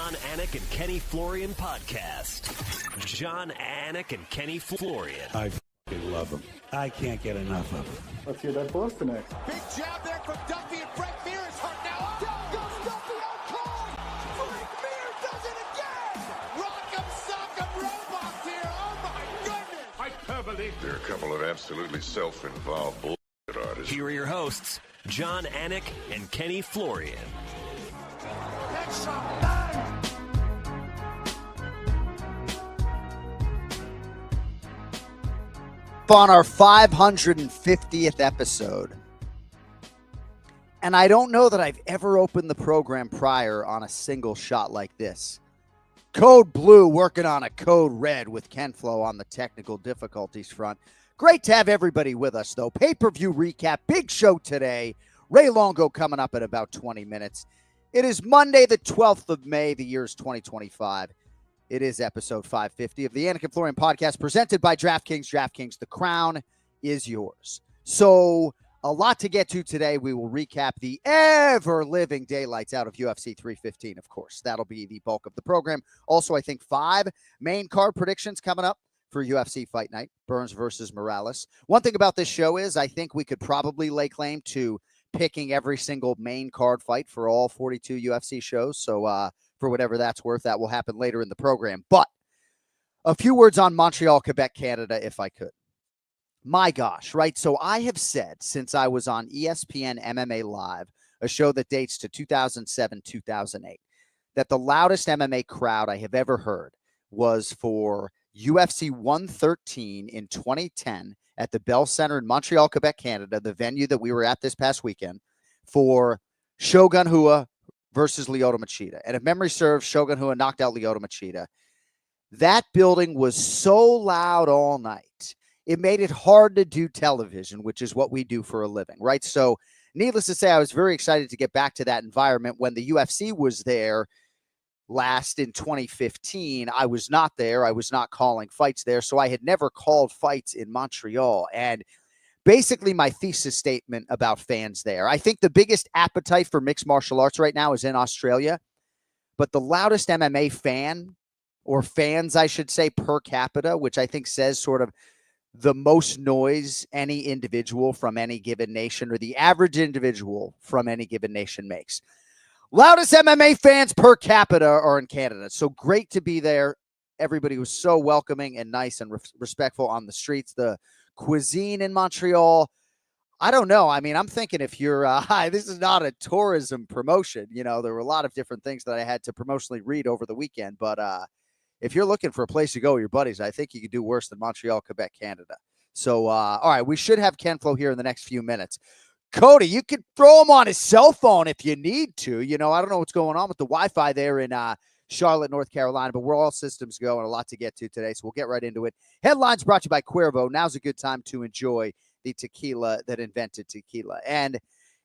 Jon Anik and Kenny Florian podcast. Jon Anik and Kenny Florian. I f***ing love him. I can't get enough of him. Let's hear that Boston next. Big jab there from Duffy, and Frank Mir is hurt now. Down goes Duffy, out cold. Frank Mir does it again. Rock'em sock'em robots here. Oh my goodness. Hyperbole. There are a couple of absolutely self-involved bullshit artists. Here are your hosts, Jon Anik and Kenny Florian. On our 550th episode. And I don't know that I've ever opened the program prior on a single shot like this. Code Blue working on a Code Red with Ken Flo on the technical difficulties front. Great to have everybody with us, though. Pay-per-view recap, big show today. Ray Longo coming up in about 20 minutes. It is Monday, the 12th of May. The year is 2025. It is episode 550 of the Anik and Florian podcast presented by DraftKings. DraftKings, the crown is yours. So a lot to get to today. We will recap the ever-living daylights out of UFC 315, of course. That'll be the bulk of the program. Also, I think 5 main card predictions coming up for UFC Fight Night. Burns versus Morales. One thing about this show is I think we could probably lay claim to picking every single main card fight for all 42 UFC shows. So, for whatever that's worth, that will happen later in the program. But a few words on Montreal, Quebec, Canada, if I could. My gosh, right? So I have said since I was on ESPN MMA Live, a show that dates to 2007, 2008, that the loudest MMA crowd I have ever heard was for UFC 113 in 2010 at the Bell Center in Montreal, Quebec, Canada, the venue that we were at this past weekend, for Shogun Rua versus Lyoto Machida. And if memory serves, Shogun Rua knocked out Lyoto Machida. That building was so loud all night. It made it hard to do television, which is what we do for a living, right? So needless to say, I was very excited to get back to that environment. When the UFC was there last in 2015, I was not there. I was not calling fights there. So I had never called fights in Montreal. And basically, my thesis statement about fans there. I think the biggest appetite for mixed martial arts right now is in Australia, but the loudest MMA fan, or fans, I should say, per capita, which I think says sort of the most noise any individual from any given nation, or the average individual from any given nation, makes. Loudest MMA fans per capita are in Canada. So great to be there. Everybody was so welcoming and nice and respectful on the streets. The cuisine in Montreal, I don't know. I mean, I'm thinking if you're, this is not a tourism promotion. You know, there were a lot of different things that I had to promotionally read over the weekend. But if you're looking for a place to go with your buddies, I think you could do worse than Montreal, Quebec, Canada. So, all right, we should have Ken Flo here in the next few minutes. Cody, you could throw him on his cell phone if you need to. You know, I don't know what's going on with the Wi-Fi there in Charlotte, North Carolina, but we're all systems go and a lot to get to today, so we'll get right into it. Headlines brought to you by Cuervo. Now's a good time to enjoy the tequila that invented tequila. And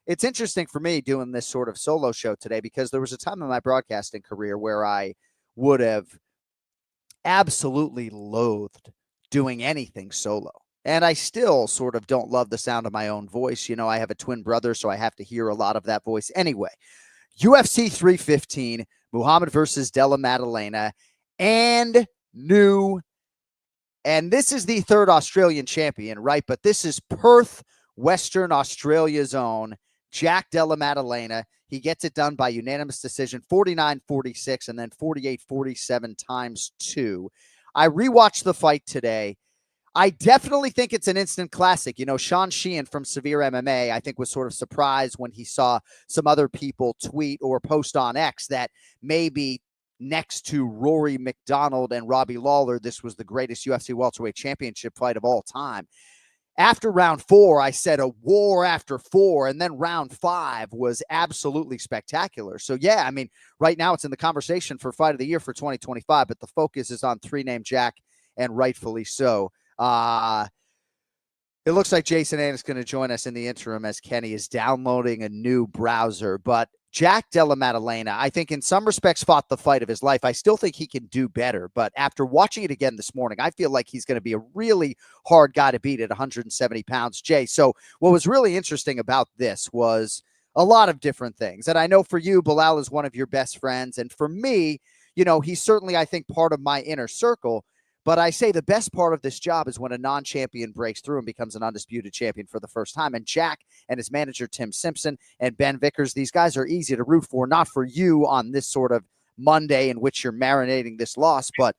it's interesting for me doing this sort of solo show today because there was a time in my broadcasting career where I would have absolutely loathed doing anything solo. And I still sort of don't love the sound of my own voice. You know, I have a twin brother, so I have to hear a lot of that voice. Anyway, UFC 315, Muhammad versus Della Maddalena, and new. And this is the third Australian champion, right? But this is Perth, Western Australia's own Jack Della Maddalena. He gets it done by unanimous decision, 49-46, and then 48-47 times 2. I rewatched the fight today. I definitely think it's an instant classic. You know, Sean Sheehan from Severe MMA, I think, was sort of surprised when he saw some other people tweet or post on X that maybe next to Rory McDonald and Robbie Lawler, this was the greatest UFC welterweight championship fight of all time. After round 4, I said a war after 4, and then round 5 was absolutely spectacular. So, yeah, I mean, right now it's in the conversation for Fight of the Year for 2025, but the focus is on three-name Jack, and rightfully so. It looks like Jason Ann is going to join us in the interim as Kenny is downloading a new browser. But Jack Della Maddalena, I think in some respects fought the fight of his life. I still think he can do better. But after watching it again this morning, I feel like he's going to be a really hard guy to beat at 170 pounds. Jay, so what was really interesting about this was a lot of different things. And I know for you, Bilal is one of your best friends. And for me, he's certainly, I think, part of my inner circle. But I say the best part of this job is when a non-champion breaks through and becomes an undisputed champion for the first time. And Jack and his manager, Tim Simpson, and Ben Vickers, these guys are easy to root for, not for you on this sort of Monday in which you're marinating this loss, but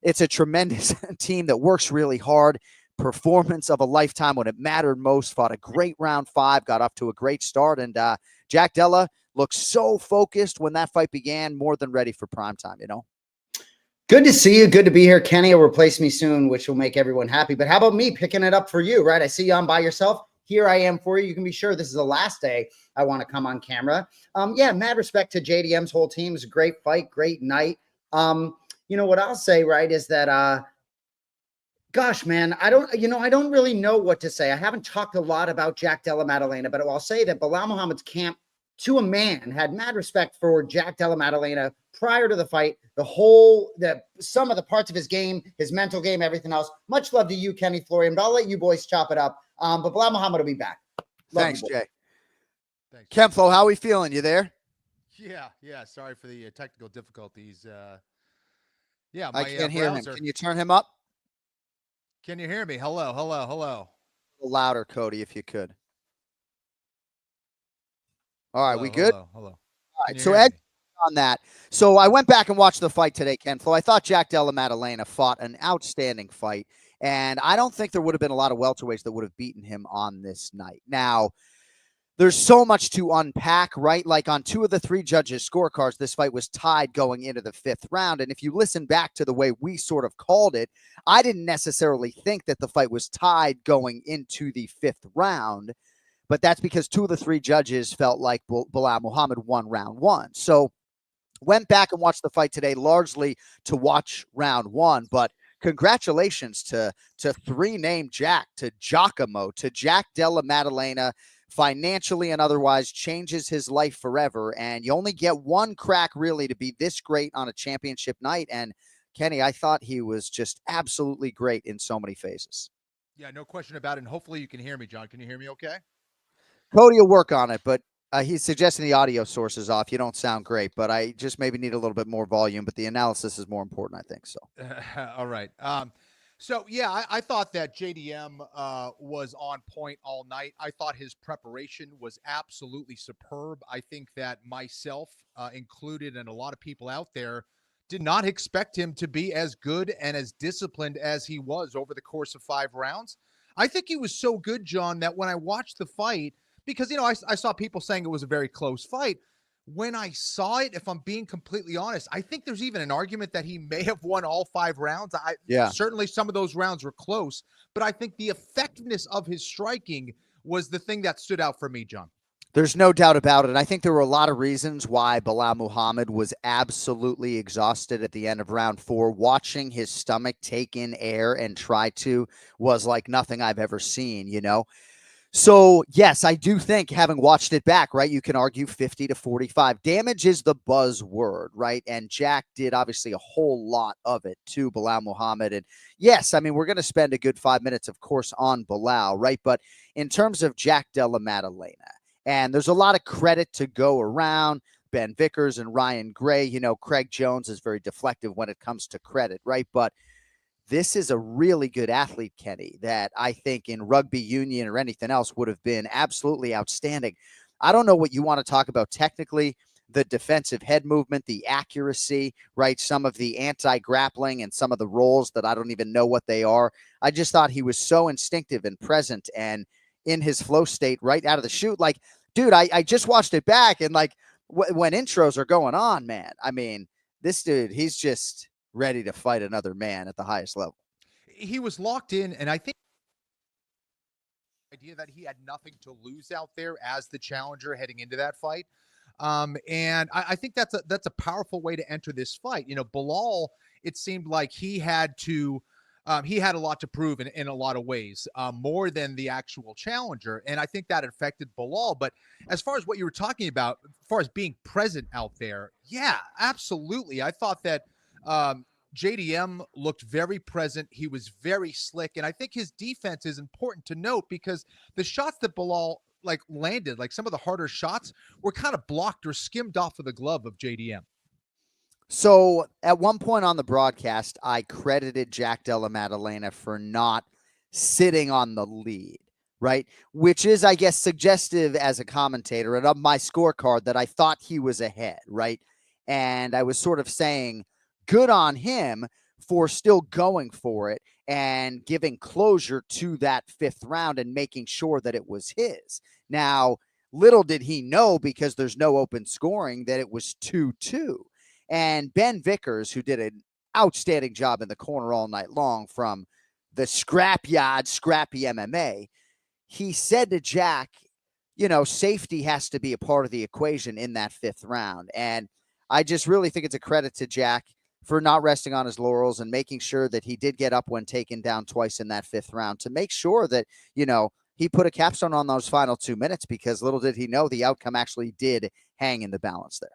it's a tremendous team that works really hard. Performance of a lifetime when it mattered most, fought a great round 5, got off to a great start. And Jack Della looked so focused when that fight began, more than ready for primetime, Good to see you. Good to be here. Kenny will replace me soon, which will make everyone happy. But how about me picking it up for you, right? I see you on by yourself. Here I am for you. You can be sure this is the last day I want to come on camera. Mad respect to JDM's whole team. It was a great fight, great night. What I'll say, right, is that, gosh, man, I don't really know what to say. I haven't talked a lot about Jack Della Maddalena, but I'll say that Bilal Muhammad's camp, to a man, had mad respect for Jack Della Maddalena prior to the fight, some of the parts of his game, his mental game, everything else. Much love to you, Kenny Florian, but I'll let you boys chop it up. But Bilal Muhammad will be back. Thanks, Jay. Thanks. Kempflo, how are we feeling? You there? Yeah. Sorry for the technical difficulties. I can't hear him. Can you turn him up? Can you hear me? Hello. A little louder, Cody, if you could. All right, we good? Hello. All right, so Ed, on that. So I went back and watched the fight today, Kenflo. I thought Jack Della Maddalena fought an outstanding fight, and I don't think there would have been a lot of welterweights that would have beaten him on this night. Now, there's so much to unpack, right? Like on 2 of the 3 judges' scorecards, this fight was tied going into the 5th round. And if you listen back to the way we sort of called it, I didn't necessarily think that the fight was tied going into the 5th round. But that's because 2 of the 3 judges felt like Bilal Muhammad won round 1. So went back and watched the fight today, largely to watch round 1. But congratulations to 3 named Jack, to Giacomo, to Jack Della Maddalena. Financially and otherwise changes his life forever. And you only get one crack really to be this great on a championship night. And Kenny, I thought he was just absolutely great in so many phases. Yeah, no question about it. And hopefully you can hear me, John. Can you hear me okay? Cody will work on it, but he's suggesting the audio source is off. You don't sound great, but I just maybe need a little bit more volume, but the analysis is more important, I think. So, all right. I thought that JDM was on point all night. I thought his preparation was absolutely superb. I think that myself included and a lot of people out there did not expect him to be as good and as disciplined as he was over the course of 5 rounds. I think he was so good, John, that when I watched the fight, because, I saw people saying it was a very close fight. When I saw it, if I'm being completely honest, I think there's even an argument that he may have won all 5 rounds. Certainly some of those rounds were close, but I think the effectiveness of his striking was the thing that stood out for me, John. There's no doubt about it. I think there were a lot of reasons why Bilal Muhammad was absolutely exhausted at the end of round 4. Watching his stomach take in air and try to was like nothing I've ever seen, So, yes, I do think, having watched it back, right, you can argue 50 to 45. Damage is the buzzword, right? And Jack did obviously a whole lot of it to Bilal Muhammad. And yes, I mean, we're going to spend a good 5 minutes, of course, on Bilal, right? But in terms of Jack Della Maddalena, and there's a lot of credit to go around. Ben Vickers and Ryan Gray, Craig Jones is very deflective when it comes to credit, right? But this is a really good athlete, Kenny, that I think in rugby union or anything else would have been absolutely outstanding. I don't know what you want to talk about technically, the defensive head movement, the accuracy, right? Some of the anti-grappling and some of the rolls that I don't even know what they are. I just thought he was so instinctive and present and in his flow state right out of the chute. Like, dude, I just watched it back and like when intros are going on, man, I mean, this dude, he's just ready to fight another man at the highest level. He was locked in, and I think the idea that he had nothing to lose out there as the challenger heading into that fight. And I think that's a powerful way to enter this fight. Bilal, it seemed like he had a lot to prove in a lot of ways, more than the actual challenger. And I think that affected Bilal. But as far as what you were talking about, as far as being present out there, yeah, absolutely. I thought that JDM looked very present. He was very slick. And I think his defense is important to note because the shots that Bilal like landed, like some of the harder shots were kind of blocked or skimmed off of the glove of JDM. So at one point on the broadcast, I credited Jack Della Maddalena for not sitting on the lead, right? Which is, I guess, suggestive as a commentator and of my scorecard that I thought he was ahead, right? And I was sort of saying, good on him for still going for it and giving closure to that fifth round and making sure that it was his. Now, little did he know, because there's no open scoring, that it was 2-2. And Ben Vickers, who did an outstanding job in the corner all night long from the scrapyard, scrappy MMA, he said to Jack, you know, safety has to be a part of the equation in that fifth round. And I just really think it's a credit to Jack for not resting on his laurels and making sure that he did get up when taken down twice in that fifth round to make sure that, you know, he put a capstone on those final 2 minutes, because little did he know the outcome actually did hang in the balance there.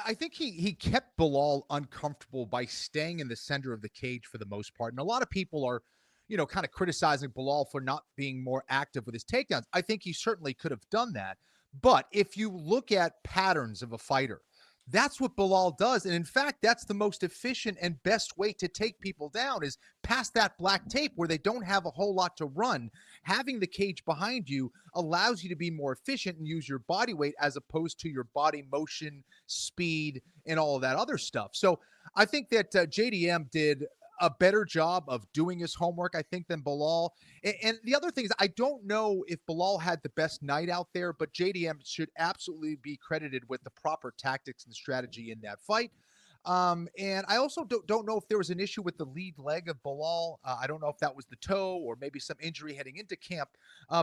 I think he kept Bilal uncomfortable by staying in the center of the cage for the most part. And a lot of people are, you know, kind of criticizing Bilal for not being more active with his takedowns. I think he certainly could have done that. But if you look at patterns of a fighter, that's what Bilal does. And in fact, that's the most efficient and best way to take people down, is past that black tape where they don't have a whole lot to run. Having the cage behind you allows you to be more efficient and use your body weight as opposed to your body motion, speed, and all of that other stuff. So I think that JDM did a better job of doing his homework, I think, than Bilal. And the other thing is, I don't know if Bilal had the best night out there, but JDM should absolutely be credited with the proper tactics and strategy in that fight. And I also don't know if there was an issue with the lead leg of Bilal. I don't know if that was the toe or maybe some injury heading into camp,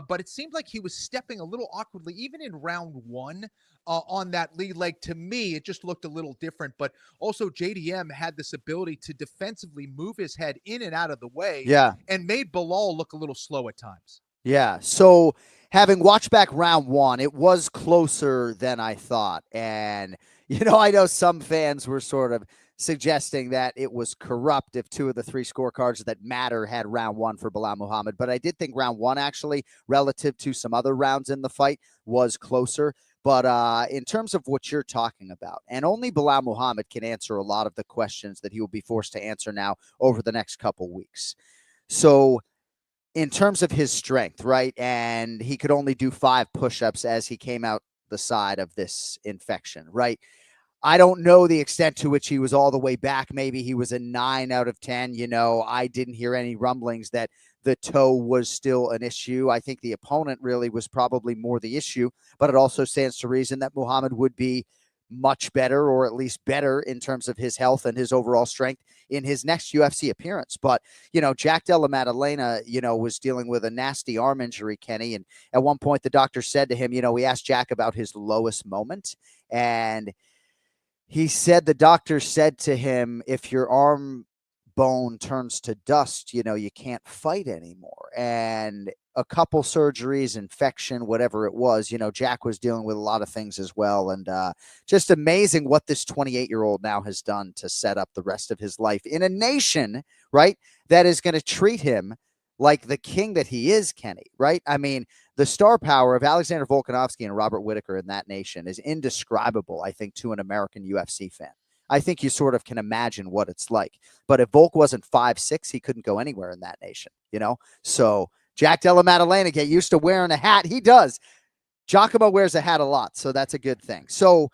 but it seemed like he was stepping a little awkwardly, even in round one, on that lead leg. To me, it just looked a little different, but also JDM had this ability to defensively move his head in and out of the way, and made Bilal look a little slow at times. Yeah. So having watched back round one, it was closer than I thought. And, you know, I know some fans were sort of suggesting that it was corrupt if 2 of the 3 scorecards that matter had round one for Bilal Muhammad. But I did think round one, actually, relative to some other rounds in the fight, was closer. But in terms of what you're talking about, and only Bilal Muhammad can answer a lot of the questions that he will be forced to answer now over the next couple weeks. So in terms of his strength, right? And he could only do 5 push-ups as he came out the side of this infection, right? I don't know the extent to which he was all the way back. Maybe he was a 9 out of 10. You know, I didn't hear any rumblings that the toe was still an issue. I think the opponent really was probably more the issue, but it also stands to reason that Muhammad would be much better, or at least better in terms of his health and his overall strength in his next UFC appearance. But, you know, Jack Della Maddalena, you know, was dealing with a nasty arm injury, Kenny. And at one point the doctor said to him, you know, we asked Jack about his lowest moment, and he said, the doctor said to him, if your arm bone turns to dust, you know, you can't fight anymore. And a couple surgeries, infection, whatever it was, you know, Jack was dealing with a lot of things as well. And just amazing what this 28-year-old now has done to set up the rest of his life in a nation, right, that is going to treat him like the king that he is, Kenny, right? I mean, the star power of Alexander Volkanovski and Robert Whittaker in that nation is indescribable, I think, to an American UFC fan. I think you sort of can imagine what it's like. But if Volk wasn't 5'6", he couldn't go anywhere in that nation, you know? So Jack Della Maddalena, get used to wearing a hat. He does. Giacomo wears a hat a lot, so that's a good thing. So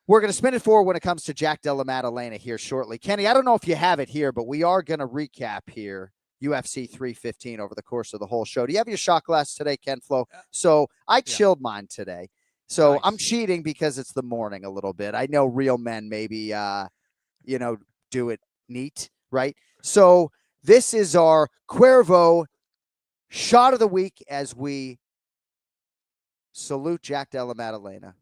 we're going to spin it forward when it comes to Jack Della Maddalena here shortly. Kenny, I don't know if you have it here, but we are going to recap here UFC 315 over the course of the whole show. Do you have your shot glass today, Ken Flo? So I chilled mine today. So nice. I'm cheating because it's the morning a little bit. I know real men maybe, you know, do it neat, right? So this is our Cuervo shot of the week as we salute Jack Della Maddalena.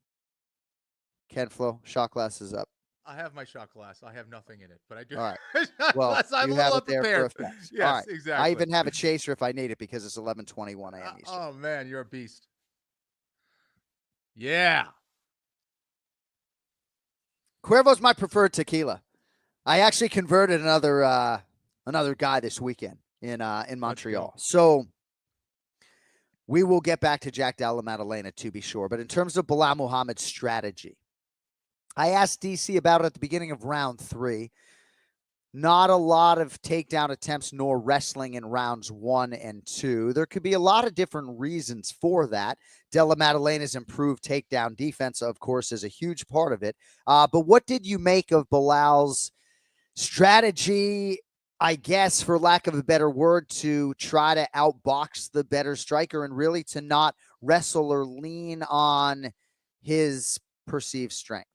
Ken Flo, shot glass is up. I have my shot glass. I have nothing in it, but I do. All right. Well, you have it there for effect. Yes, all right. exactly. I even have a chaser if I need it because it's 11:21 a.m. Eastern. Oh, man, you're a beast. Yeah. Cuervo's my preferred tequila. I actually converted another guy this weekend in Montreal. So We will get back to Jack Della Maddalena to be sure. But in terms of Belal Muhammad's strategy, I asked DC about it at the beginning of round 3. Not a lot of takedown attempts nor wrestling in rounds 1 and 2. There could be a lot of different reasons for that. Della Maddalena's improved takedown defense, of course, is a huge part of it. But what did you make of Belal's strategy, I guess, for lack of a better word, to try to outbox the better striker and really to not wrestle or lean on his perceived strength?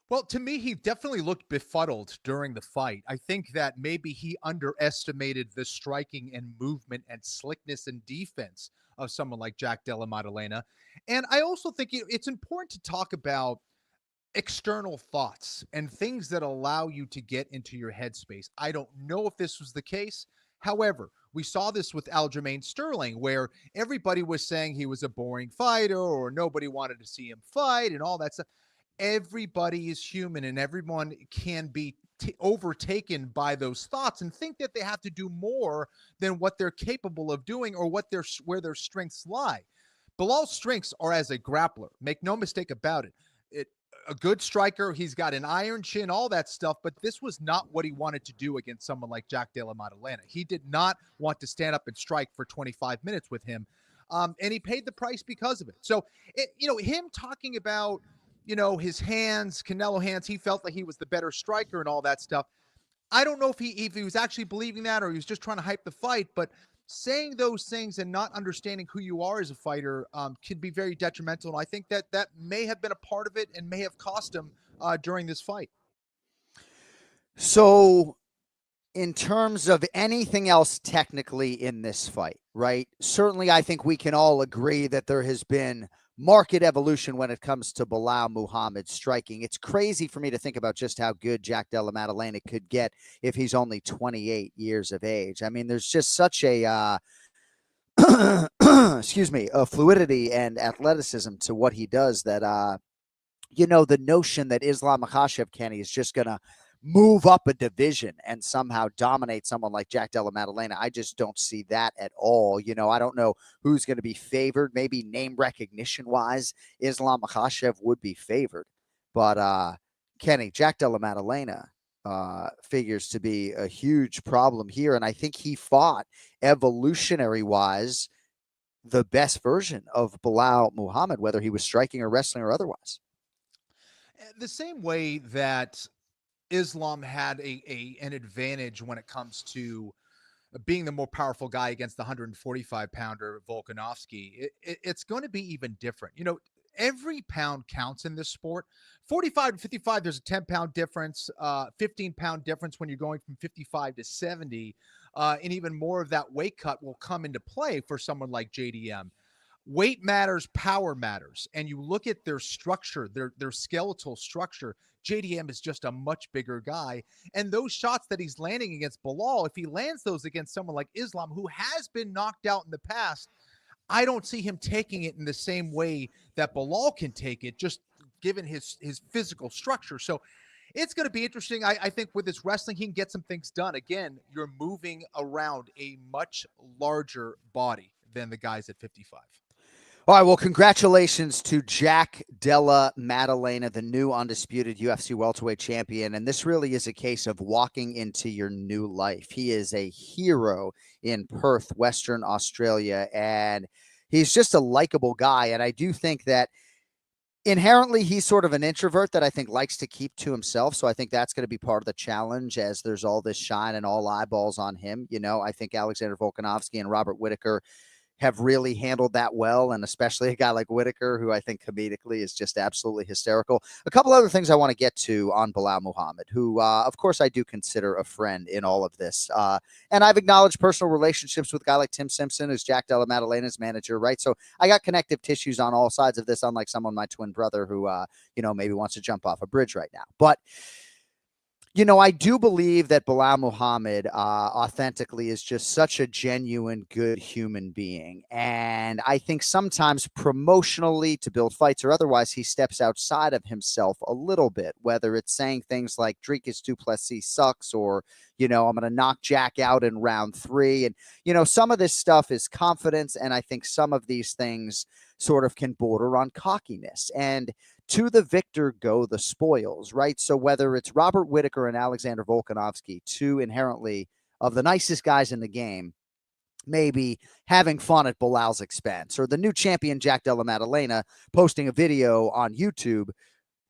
Well, to me, he definitely looked befuddled during the fight. I think that maybe he underestimated the striking and movement and slickness and defense of someone like Jack Della Maddalena. And I also think it's important to talk about external thoughts and things that allow you to get into your headspace. I don't know if this was the case. However, we saw this with Aljamain Sterling, where everybody was saying he was a boring fighter or nobody wanted to see him fight and all that stuff. Everybody is human and everyone can be overtaken by those thoughts and think that they have to do more than what they're capable of doing or where their strengths lie. Belal's strengths are as a grappler. Make no mistake about it. A good striker, he's got an iron chin, all that stuff, but this was not what he wanted to do against someone like Jack Della Maddalena. He did not want to stand up and strike for 25 minutes with him, and he paid the price because of it. So, him talking about his hands, Canelo hands, he felt like he was the better striker and all that stuff. I don't know if he was actually believing that or he was just trying to hype the fight, but saying those things and not understanding who you are as a fighter can be very detrimental. And I think that may have been a part of it and may have cost him during this fight. So in terms of anything else technically in this fight, right? Certainly I think we can all agree that there has been market evolution when it comes to Belal Muhammad's striking. It's crazy for me to think about just how good Jack Della Maddalena could get if he's only 28 years of age. I mean, there's just such a, a fluidity and athleticism to what he does that, the notion that Islam Makhachev, Kenny, is just going to move up a division and somehow dominate someone like Jack Della Maddalena, I just don't see that at all. I don't know who's going to be favored. Maybe name recognition wise, Islam Makhachev would be favored. But Kenny, Jack Della Maddalena figures to be a huge problem here. And I think he fought evolutionary wise the best version of Belal Muhammad, whether he was striking or wrestling or otherwise. The same way that Islam had an advantage when it comes to being the more powerful guy against the 145-pounder Volkanovski. It's going to be even different. Every pound counts in this sport. 45 to 55, there's a 10-pound difference, 15-pound difference when you're going from 55 to 70, and even more of that weight cut will come into play for someone like JDM. Weight matters, power matters, and you look at their structure, their skeletal structure. JDM is just a much bigger guy, and those shots that he's landing against Belal, if he lands those against someone like Islam, who has been knocked out in the past, I don't see him taking it in the same way that Belal can take it, just given his physical structure. So it's going to be interesting. I think with his wrestling, he can get some things done. Again, you're moving around a much larger body than the guys at 55. All right, well, congratulations to Jack Della Maddalena, the new undisputed UFC welterweight champion. And this really is a case of walking into your new life. He is a hero in Perth, Western Australia, and he's just a likable guy. And I do think that inherently he's sort of an introvert that I think likes to keep to himself. So I think that's going to be part of the challenge as there's all this shine and all eyeballs on him. I think Alexander Volkanovski and Robert Whittaker have really handled that well, and especially a guy like Whittaker, who I think comedically is just absolutely hysterical. A couple other things I want to get to on Belal Muhammad, who, of course, I do consider a friend in all of this. And I've acknowledged personal relationships with a guy like Tim Simpson, who's Jack Della Maddalena's manager, right? So I got connective tissues on all sides of this, unlike someone, my twin brother, who, maybe wants to jump off a bridge right now. But You know, I do believe that Bilal Muhammad authentically is just such a genuine, good human being. And I think sometimes promotionally to build fights or otherwise, he steps outside of himself a little bit, whether it's saying things like Dricus du Plessis sucks or, you know, I'm going to knock Jack out in round 3. And, you know, some of this stuff is confidence. And I think some of these things sort of can border on cockiness. And to the victor go the spoils, right? So whether it's Robert Whittaker and Alexander Volkanovski, two inherently of the nicest guys in the game, maybe having fun at Bilal's expense, or the new champion Jack Della Maddalena posting a video on YouTube,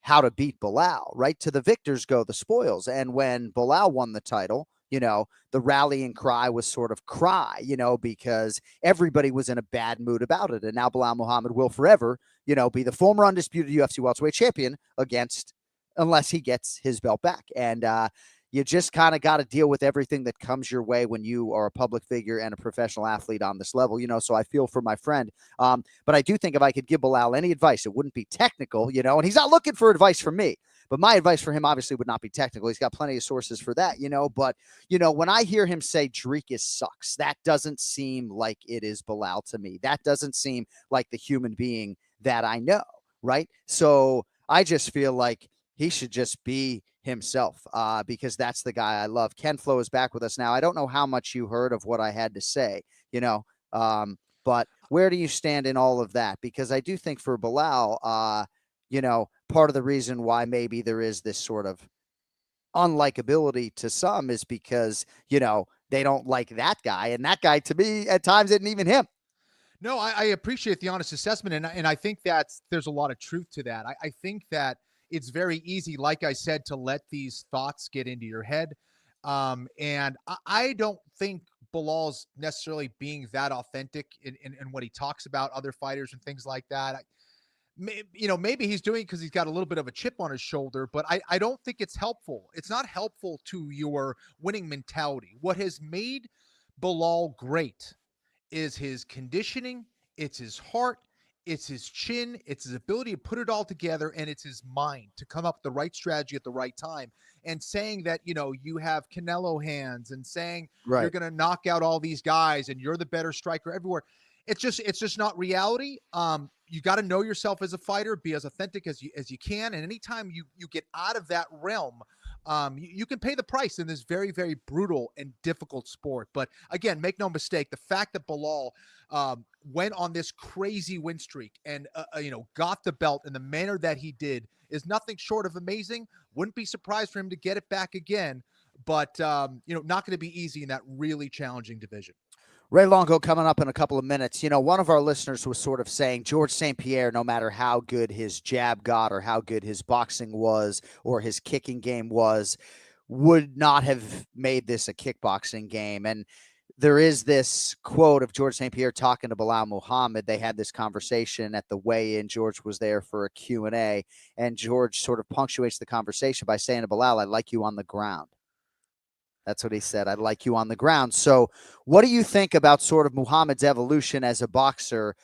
how to beat Bilal, right? To the victors go the spoils. And when Bilal won the title, you know, the rallying cry was sort of cry, you know, because everybody was in a bad mood about it. And now Bilal Muhammad will forever, you know, be the former undisputed UFC welterweight champion unless he gets his belt back. And you just kind of got to deal with everything that comes your way when you are a public figure and a professional athlete on this level, you know, so I feel for my friend. But I do think if I could give Bilal any advice, it wouldn't be technical, you know, and he's not looking for advice from me. But my advice for him obviously would not be technical. He's got plenty of sources for that, you know. But, you know, when I hear him say Dricus sucks, that doesn't seem like it is Bilal to me. That doesn't seem like the human being that I know, right? So I just feel like he should just be himself because that's the guy I love. Ken Flo is back with us now. I don't know how much you heard of what I had to say, you know, but where do you stand in all of that? Because I do think for Bilal, you know, part of the reason why maybe there is this sort of unlikability to some is because, you know, they don't like that guy. And that guy, to me, at times isn't even him. No, I appreciate the honest assessment. And I think there's a lot of truth to that. I think that it's very easy, like I said, to let these thoughts get into your head. And I don't think Bilal's necessarily being that authentic in what he talks about other fighters and things like that. You know, maybe he's doing it because he's got a little bit of a chip on his shoulder, but I don't think it's helpful. It's not helpful to your winning mentality. What has made Bilal great is his conditioning, it's his heart, it's his chin, it's his ability to put it all together, and it's his mind to come up with the right strategy at the right time. And saying that, you know, you have Canelo hands and saying you're going to knock out all these guys and you're the better striker everywhere. It's just not reality. You got to know yourself as a fighter, be as authentic as you can. And anytime you get out of that realm, you can pay the price in this very, very brutal and difficult sport. But again, make no mistake, the fact that Bilal went on this crazy win streak and, you know, got the belt in the manner that he did is nothing short of amazing. Wouldn't be surprised for him to get it back again. But, you know, not going to be easy in that really challenging division. Ray Longo coming up in a couple of minutes. You know, one of our listeners was sort of saying George St. Pierre, no matter how good his jab got or how good his boxing was or his kicking game was, would not have made this a kickboxing game. And there is this quote of George St. Pierre talking to Bilal Muhammad. They had this conversation at the weigh-in. George was there for a Q&A, and George sort of punctuates the conversation by saying to Bilal, "I like you on the ground." That's what he said. "I'd like you on the ground." So what do you think about sort of Muhammad's evolution as a boxer,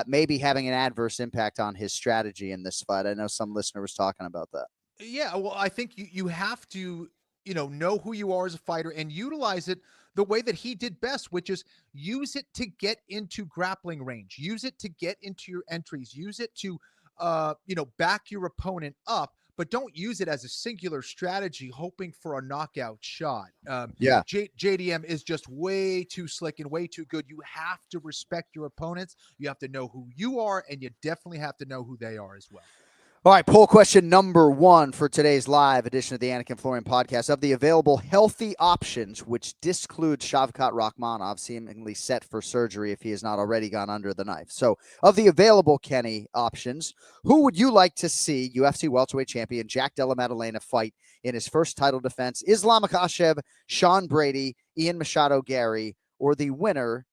maybe having an adverse impact on his strategy in this fight? I know some listener was talking about that. Yeah, well, I think you have to, you know who you are as a fighter and utilize it the way that he did best, which is use it to get into grappling range, use it to get into your entries, use it to, you know, back your opponent up. But don't use it as a singular strategy, hoping for a knockout shot. JDM is just way too slick and way too good. You have to respect your opponents. You have to know who you are, and you definitely have to know who they are as well. All right, poll question number 1 for today's live edition of the Anik Florian podcast. Of the available healthy options, which disclude Shavkat Rakhmonov, seemingly set for surgery if he has not already gone under the knife. So, of the available Kenny options, who would you like to see UFC welterweight champion Jack Della Maddalena fight in his first title defense? Islam Makhachev, Sean Brady, Ian Machado Gary, or the winner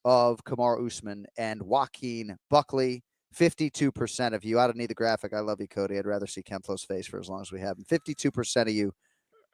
of Kamaru Usman and Joaquin Buckley? 52% of you. I don't need the graphic. I love you, Cody. I'd rather see Ken Flo's face for as long as we have him. 52% of you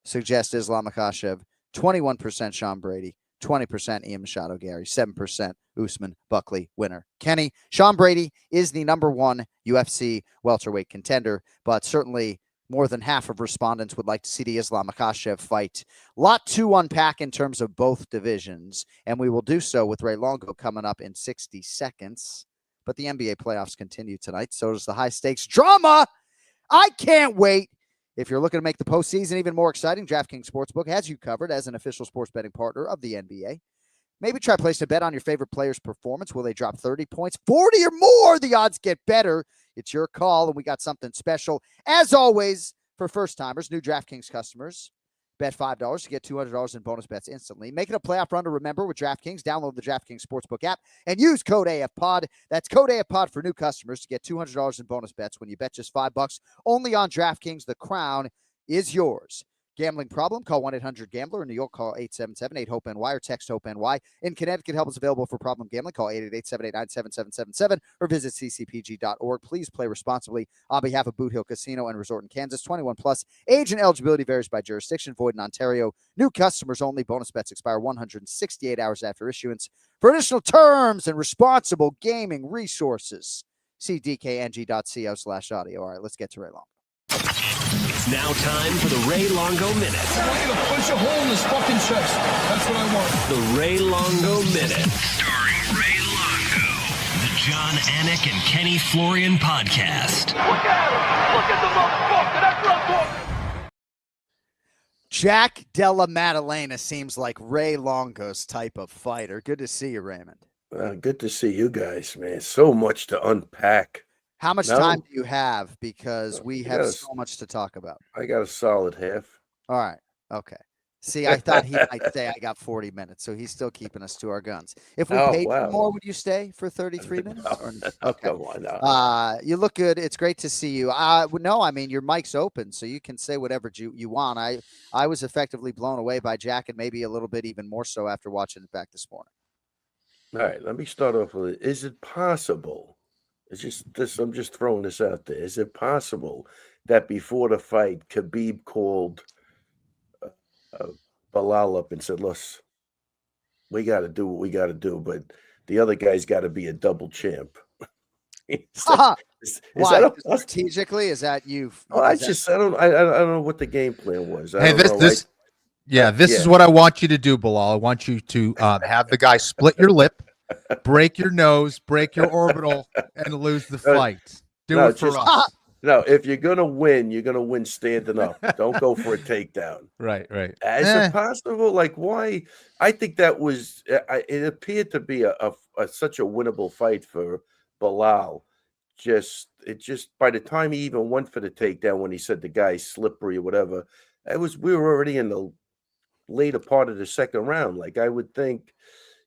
suggest Islam Makhachev, 21% Sean Brady, 20% Ian Machado Gary, 7% Usman Buckley winner. Kenny, Sean Brady is the number 1 UFC welterweight contender, but certainly More than half of respondents would like to see the Islam Makhachev fight. Lot to unpack in terms of both divisions, and we will do so with Ray Longo coming up in 60 seconds. But the NBA playoffs continue tonight. So does the high-stakes drama. I can't wait. If you're looking to make the postseason even more exciting, DraftKings Sportsbook has you covered as an official sports betting partner of the NBA. Maybe try placing a bet on your favorite player's performance. Will they drop 30 points, 40 or more? The odds get better. It's your call, and we got something special. As always, for first-timers, new DraftKings customers, bet $5 to get $200 in bonus bets instantly. Make it a playoff run to remember with DraftKings. Download the DraftKings Sportsbook app and use code AFPOD. That's code AFPOD for new customers to get $200 in bonus bets when you bet just $5 only on DraftKings. The crown is yours. Gambling problem? Call 1-800-GAMBLER. In New York, call 877-8-HOPE-NY or text HOPE-NY. In Connecticut, help is available for problem gambling. Call 888-789-7777 or visit ccpg.org. Please play responsibly on behalf of Boot Hill Casino and Resort in Kansas. 21 plus. Age and eligibility varies by jurisdiction. Void in Ontario. New customers only. Bonus bets expire 168 hours after issuance. For additional terms and responsible gaming resources, see dkng.co/audio. All right, let's get to Ray Long. It's now time for the Ray Longo Minute. I want to punch a hole in this fucking chest. That's what I want. The Ray Longo Minute. Starring Ray Longo. The Jon Anik and Kenny Florian podcast. Look at him. Look at the motherfucker. That's what I'm talking. Jack Della Maddalena seems like Ray Longo's type of fighter. Good to see you, Raymond. Good to see you guys, man. So much to unpack. How much time do you have? Because we have so much to talk about. I got a solid half. All right. Okay. See, I thought he might say I got 40 minutes, so he's still keeping us to our guns. If we paid for more, would you stay for 33 minutes? Okay. Come on now. You look good. It's great to see you. No, I mean, your mic's open, so you can say whatever you want. I was effectively blown away by Jack, and maybe a little bit even more so after watching it back this morning. All right. Let me start off with it. Is it possible? It's just this. I'm just throwing this out there. Is it possible that before the fight, Khabib called Bilal up and said, "Look, we got to do what we got to do, but the other guy's got to be a double champ." Why? Strategically, is that you? Well, I don't know what the game plan was. This is what I want you to do, Bilal. I want you to have the guy split your lip, break your nose, break your orbital, and lose the fight. Do it for us. No, if you're going to win standing up. Don't go for a takedown. Right. Is it possible? Like, why? I think that was, it appeared to be such a winnable fight for Bilal. It just, by the time he even went for the takedown, when he said the guy's slippery or whatever, we were already in the later part of the second round. Like, I would think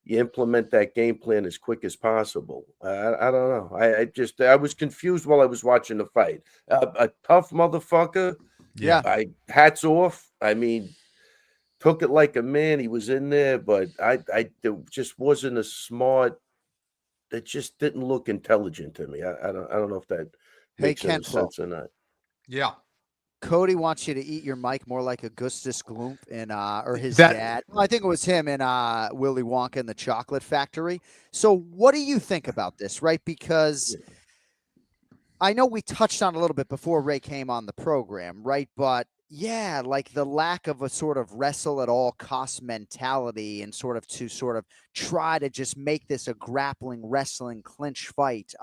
you implement that game plan as quick as possible. I don't know. I was confused while I was watching the fight. A tough motherfucker. Yeah. Hats off. I mean, took it like a man. He was in there, but it just wasn't a smart. It just didn't look intelligent to me. I don't know if that makes any sense or not. Yeah. Cody wants you to eat your mic more like Augustus Gloop or his dad. Well, I think it was him in Willy Wonka and the Chocolate Factory. So what do you think about this, right? Because I know we touched on a little bit before Ray came on the program, right? But yeah, like the lack of a sort of wrestle at all cost mentality and sort of try to just make this a grappling, wrestling clinch fight.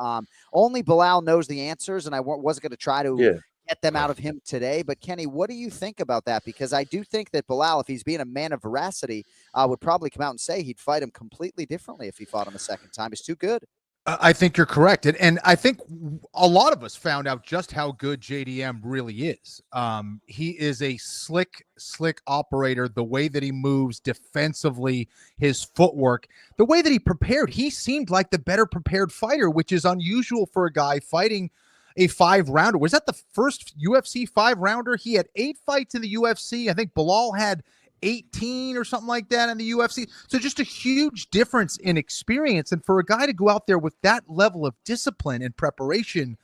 Only Bilal knows the answers, and I wasn't going to try to get them out of him today. But Kenny, what do you think about that? Because I do think that Bilal, if he's being a man of veracity, would probably come out and say he'd fight him completely differently if he fought him a second time. He's too good. I think you're correct. And I think a lot of us found out just how good JDM really is. He is a slick operator. The way that he moves defensively, his footwork, the way that he prepared, he seemed like the better prepared fighter, which is unusual for a guy fighting a 5-rounder. Was that the first UFC 5-rounder? He had 8 fights in the UFC. I think Bilal had 18 or something like that in the UFC. So just a huge difference in experience. And for a guy to go out there with that level of discipline and preparation,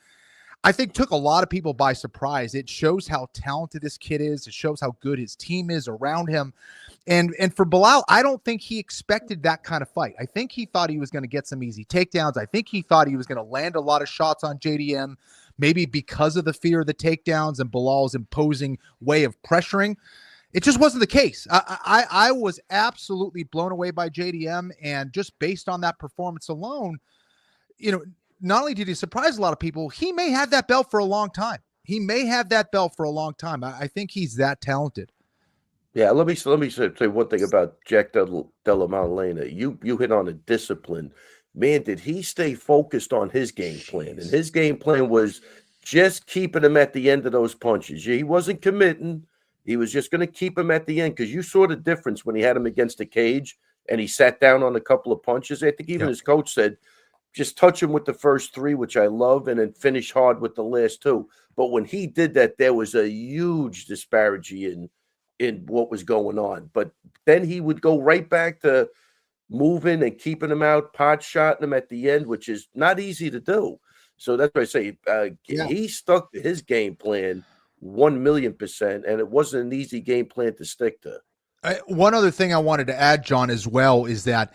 I think took a lot of people by surprise. It shows how talented this kid is. It shows how good his team is around him. And for Bilal, I don't think he expected that kind of fight. I think he thought he was going to get some easy takedowns. I think he thought he was going to land a lot of shots on JDM, maybe because of the fear of the takedowns and Bilal's imposing way of pressuring. It just wasn't the case. I was absolutely blown away by JDM, and just based on that performance alone, not only did he surprise a lot of people, he may have that belt for a long time. I think he's that talented. Yeah, let me say one thing about Jack Della Maddalena. You hit on a discipline. Man, did he stay focused on his game plan? And his game plan was just keeping him at the end of those punches. He wasn't committing. He was just going to keep him at the end, because you saw the difference when he had him against the cage and he sat down on a couple of punches. I think even his coach said, just touch him with the first three, which I love, and then finish hard with the last two. But when he did that, there was a huge disparity in what was going on. But then he would go right back to moving and keeping him out, pot shotting him at the end, which is not easy to do. So that's why I say he stuck to his game plan 1,000,000%, and it wasn't an easy game plan to stick to. One other thing I wanted to add, John, as well, is that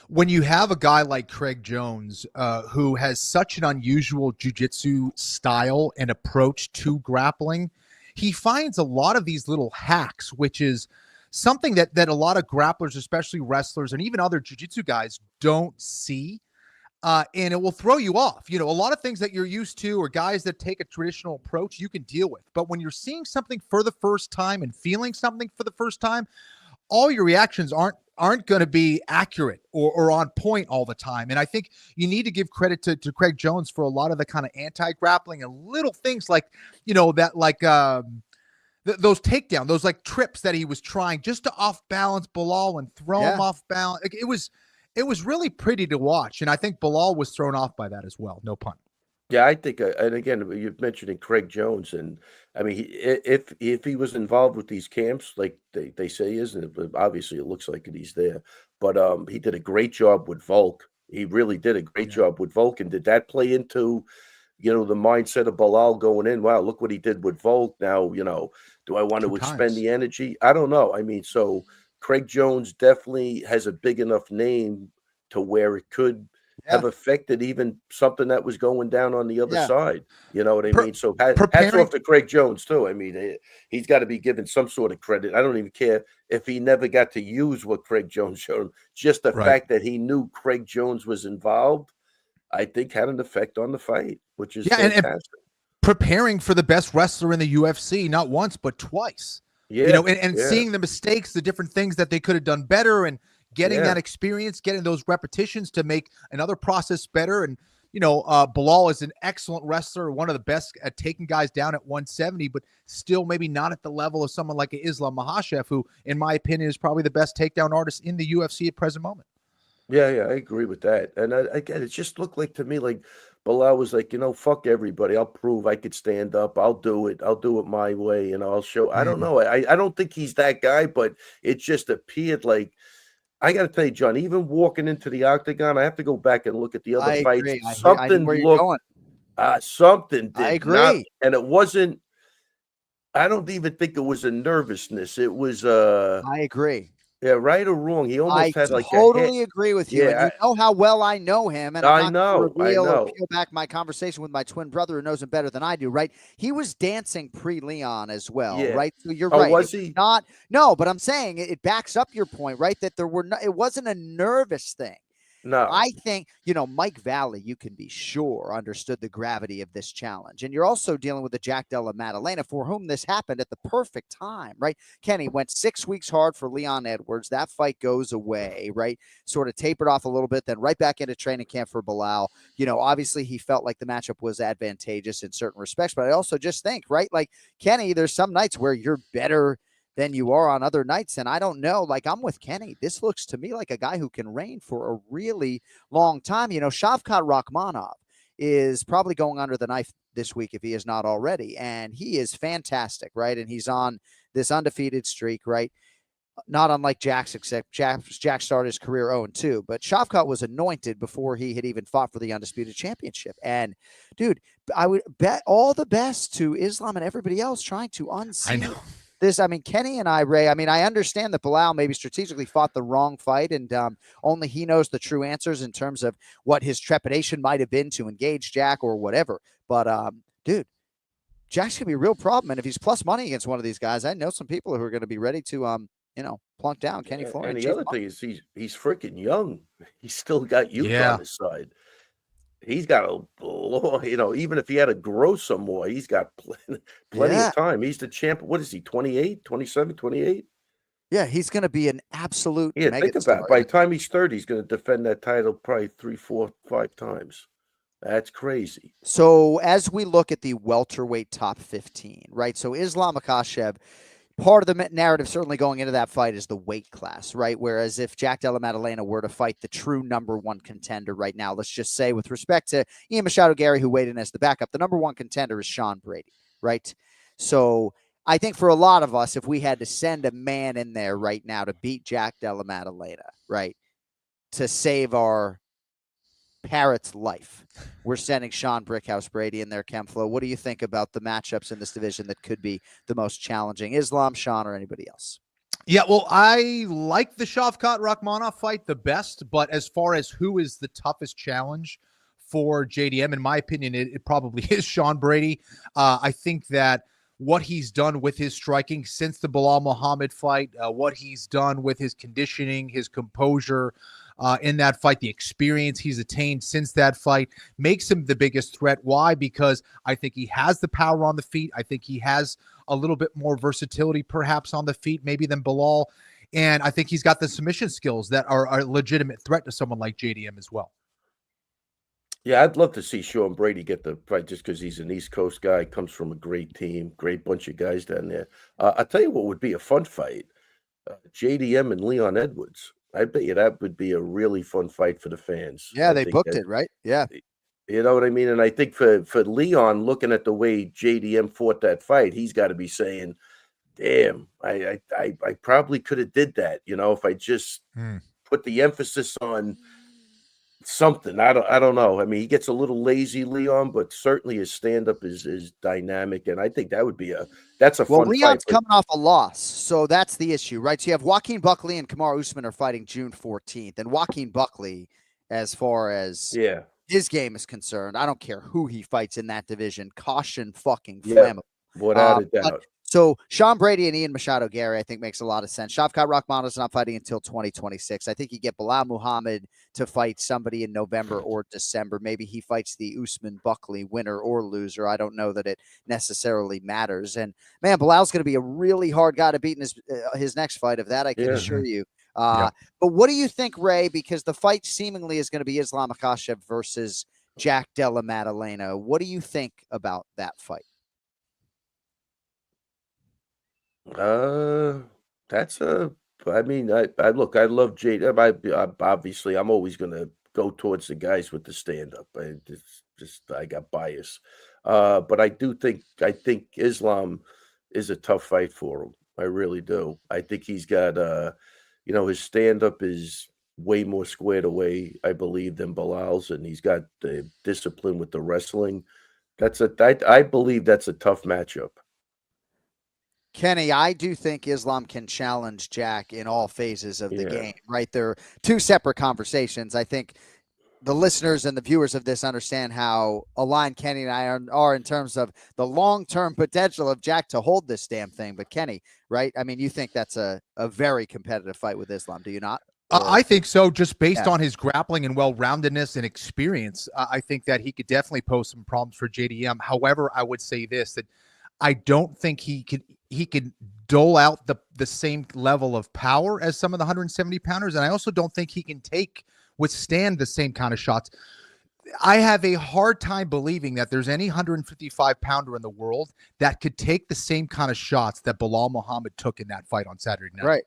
when you have a guy like Craig Jones, who has such an unusual jiu-jitsu style and approach to grappling, he finds a lot of these little hacks, which is something that a lot of grapplers, especially wrestlers and even other jiu-jitsu guys, don't see. And it will throw you off. A lot of things that you're used to, or guys that take a traditional approach, you can deal with. But when you're seeing something for the first time and feeling something for the first time, all your reactions aren't going to be accurate or on point all the time. And I think you need to give credit to Craig Jones for a lot of the kind of anti-grappling and little things like, those takedown, those like trips that he was trying just to off balance Bilal and throw him off balance. It was really pretty to watch. And I think Bilal was thrown off by that as well. No pun. Yeah, I think, and again, you're mentioning Craig Jones, and I mean, if he was involved with these camps, like they say he is, and obviously it looks like he's there, but he did a great job with Volk. He really did a great job with Volk, and did that play into, the mindset of Bilal going in? Wow, look what he did with Volk. Now, do I want to expend the energy? I don't know. I mean, so Craig Jones definitely has a big enough name to where it could have affected even something that was going down on the other side. You know what I mean? So hats off to Craig Jones too. I mean, he's got to be given some sort of credit. I don't even care if he never got to use what Craig Jones showed him. Just the fact that he knew Craig Jones was involved, I think, had an effect on the fight, which is fantastic. And preparing for the best wrestler in the UFC, not once, but twice. Yeah. And seeing the mistakes, the different things that they could have done better, and getting that experience, getting those repetitions to make another process better. And, Bilal is an excellent wrestler, one of the best at taking guys down at 170, but still maybe not at the level of someone like Islam Makhachev, who, in my opinion, is probably the best takedown artist in the UFC at present moment. Yeah, I agree with that. And again, it just looked like to me like Bilal was like, fuck everybody. I'll prove I could stand up. I'll do it. I'll do it my way. I'll show. I don't know. I don't think he's that guy, but it just appeared like, I got to tell you, John, even walking into the octagon, I have to go back and look at the other fights. Agree. Something looked, something did I agree. not, and it wasn't, I don't even think it was a nervousness. It was, I agree. Yeah, right or wrong, he almost had like totally agree with you. Yeah, and you know how well I know him, and I'm not going to reveal or peel back my conversation with my twin brother who knows him better than I do, right? He was dancing pre-Leon as well, right? So you're right. Was he? No, but I'm saying it backs up your point, right? That it wasn't a nervous thing. No, I think, Mike Valley, you can be sure, understood the gravity of this challenge. And you're also dealing with the Jack Della Maddalena, for whom this happened at the perfect time, right? Kenny went 6 weeks hard for Leon Edwards. That fight goes away, right? Sort of tapered off a little bit, then right back into training camp for Bilal. Obviously he felt like the matchup was advantageous in certain respects, but I also just think, right? Like, Kenny, there's some nights where you're better than you are on other nights. And I don't know, like, I'm with Kenny. This looks to me like a guy who can reign for a really long time. Shavkat Rakhmonov is probably going under the knife this week if he is not already. And he is fantastic, right? And he's on this undefeated streak, right? Not unlike Jack's, except Jack started his career 0-2. But Shavkat was anointed before he had even fought for the undisputed championship. And, dude, I would bet all the best to Islam and everybody else trying to unseat this. I mean, Kenny and I, Ray, I understand that Bilal maybe strategically fought the wrong fight, and only he knows the true answers in terms of what his trepidation might have been to engage Jack or whatever. But dude, Jack's gonna be a real problem. And if he's plus money against one of these guys, I know some people who are going to be ready to, plunk down Kenny Florian. And the other thing is he's freaking young. He's still got youth on his side. He's got even if he had to grow some more, he's got plenty of time. He's the champ. What is he, 28, 27, 28? Yeah, he's going to be an absolute think about it. By the time he's 30, he's going to defend that title probably 3, 4, 5 times. That's crazy. So as we look at the welterweight top 15, right? So Islam Makhachev, part of the narrative certainly going into that fight is the weight class, right? Whereas if Jack Della Maddalena were to fight the true number one contender right now, let's just say with respect to Aiemann Zahabi, who weighed in as the backup, the number one contender is Sean Brady, right? So I think for a lot of us, if we had to send a man in there right now to beat Jack Della Maddalena, right, to save our parrot's life, we're sending Sean Brickhouse Brady in there. Kemflo, what do you think about the matchups in this division that could be the most challenging? Islam, Sean, or anybody else? Yeah, well, I like the Shavkat Rakhmonov fight the best, but as far as who is the toughest challenge for JDM, in my opinion, it probably is Sean Brady. I think that what he's done with his striking since the Bilal Muhammad fight, what he's done with his conditioning, his composure in that fight, the experience he's attained since that fight makes him the biggest threat. Why? Because I think he has the power on the feet. I think he has a little bit more versatility perhaps on the feet maybe than Bilal. And I think he's got the submission skills that are a legitimate threat to someone like JDM as well. Yeah, I'd love to see Sean Brady get the fight just because he's an East Coast guy, comes from a great team, great bunch of guys down there. I'll tell you what would be a fun fight, JDM and Leon Edwards. I bet you that would be a really fun fight for the fans. Yeah, they booked it, right? Yeah. You know what I mean? And I think for Leon, looking at the way JDM fought that fight, he's got to be saying, damn, I probably could have did that, if I just put the emphasis on something. I don't know. I mean, he gets a little lazy, Leon, but certainly his stand-up is dynamic, and I think that would be that's a fun Leon's fight. Coming off a loss, so that's the issue, right? So you have Joaquin Buckley and Kamaru Usman are fighting June 14th, and Joaquin Buckley, as far as his game is concerned, I don't care who he fights in that division, caution fucking flammable. Without a doubt. So Sean Brady and Ian Machado Gary, I think, makes a lot of sense. Shavkat Rakhmonov is not fighting until 2026. I think you get Bilal Muhammad to fight somebody in November or December. Maybe he fights the Usman Buckley winner or loser. I don't know that it necessarily matters. And man, Bilal's going to be a really hard guy to beat in his next fight. Of that, I can assure you. But what do you think, Ray? Because the fight seemingly is going to be Islam Makhachev versus Jack Della Maddalena. What do you think about that fight? I love Jade. Obviously, I'm always going to go towards the guys with the stand-up. I got bias. But I think Islam is a tough fight for him. I really do. I think he's got, his stand-up is way more squared away, I believe, than Bilal's, and he's got the discipline with the wrestling. I believe that's a tough matchup. Kenny, I do think Islam can challenge Jack in all phases of the game, right? They're two separate conversations. I think the listeners and the viewers of this understand how aligned Kenny and I are in terms of the long-term potential of Jack to hold this damn thing. But Kenny, right? I mean, you think that's a very competitive fight with Islam, do you not? I think so, just based on his grappling and well-roundedness and experience. I think that he could definitely pose some problems for JDM. However, I would say this, that I don't think he could dole out the same level of power as some of the 170-pounders, and I also don't think he can withstand the same kind of shots. I have a hard time believing that there's any 155-pounder in the world that could take the same kind of shots that Bilal Muhammad took in that fight on Saturday night. Right.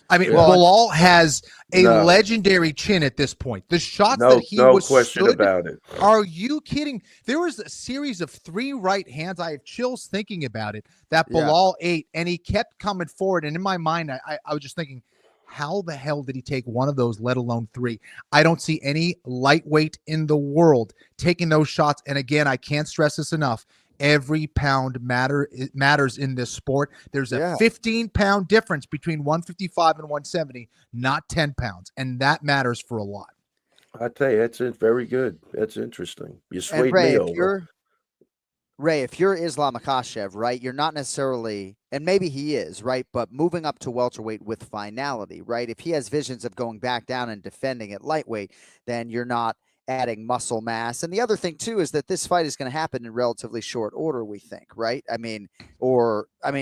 I mean, Bilal has a legendary chin at this point. The shots that he was question about it. Are you kidding? There was a series of 3 right hands. I have chills thinking about it that Bilal ate, and he kept coming forward. And in my mind, I was just thinking, how the hell did he take one of those, let alone 3? I don't see any lightweight in the world taking those shots. And again, I can't stress this enough. Every pound matters in this sport. There's a 15-pound difference between 155 and 170, not 10 pounds. And that matters for a lot. I tell you, that's very good. That's interesting. You swayed me over. Ray, if you're Islam Makhachev, right, you're not necessarily, and maybe he is, right, but moving up to welterweight with finality, right? If he has visions of going back down and defending at lightweight, then you're not adding muscle mass. And the other thing, too, is that this fight is going to happen in relatively short order, we think, right? I mean,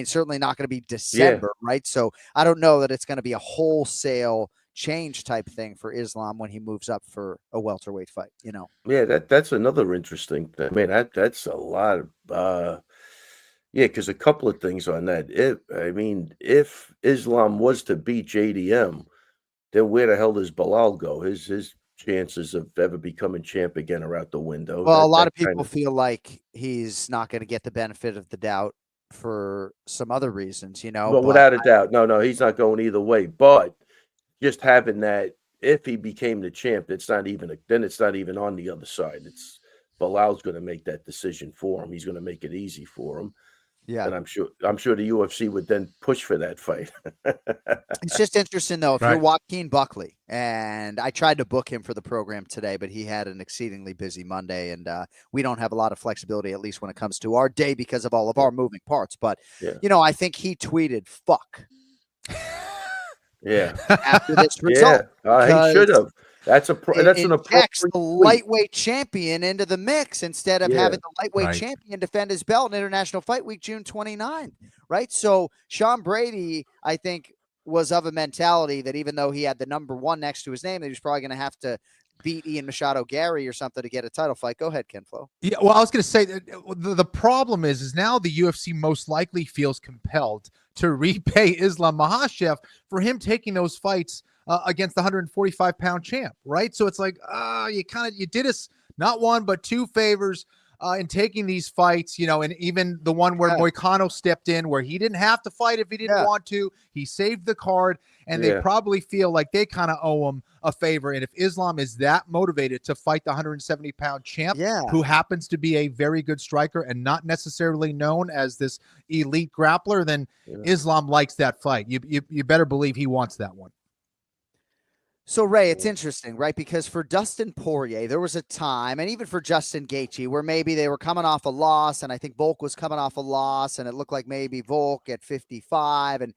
certainly not going to be December, right? So I don't know that it's going to be a wholesale change type thing for Islam when he moves up for a welterweight fight, Yeah, that's another interesting thing. I mean, that's a lot of because a couple of things on that. If Islam was to beat JDM, then where the hell does Bilal go? His chances of ever becoming champ again are out the window. Well, a lot of people feel like he's not going to get the benefit of the doubt for some other reasons, Well, but without a doubt. No, he's not going either way. But just having that, if he became the champ, it's not even on the other side. It's Bilal's going to make that decision for him. He's going to make it easy for him. Yeah. And I'm sure the UFC would then push for that fight. It's just interesting, though, if you're Joaquin Buckley, and I tried to book him for the program today, but he had an exceedingly busy Monday, and we don't have a lot of flexibility, at least when it comes to our day, because of all of our moving parts. But, I think he tweeted, fuck. Yeah. After this result. He should have. That's an approach. The lightweight champion into the mix instead of having the lightweight champion defend his belt in International Fight Week, June 29th, right? So Sean Brady, I think, was of a mentality that even though he had the number 1 next to his name, that he was probably going to have to beat Ian Machado Gary or something to get a title fight. Go ahead, Ken Flo. Yeah, well, I was going to say the problem is now the UFC most likely feels compelled to repay Islam Makhachev for him taking those fights against the 145-pound champ, right? So it's like, you did us not one but 2 favors in taking these fights, and even the one where Moicano stepped in, where he didn't have to fight if he didn't want to. He saved the card, and they probably feel like they kind of owe him a favor. And if Islam is that motivated to fight the 170-pound champ, who happens to be a very good striker and not necessarily known as this elite grappler, then Islam likes that fight. You better believe he wants that one. So, Ray, it's interesting, right? Because for Dustin Poirier, there was a time, and even for Justin Gaethje, where maybe they were coming off a loss, and I think Volk was coming off a loss, and it looked like maybe Volk at 55. And,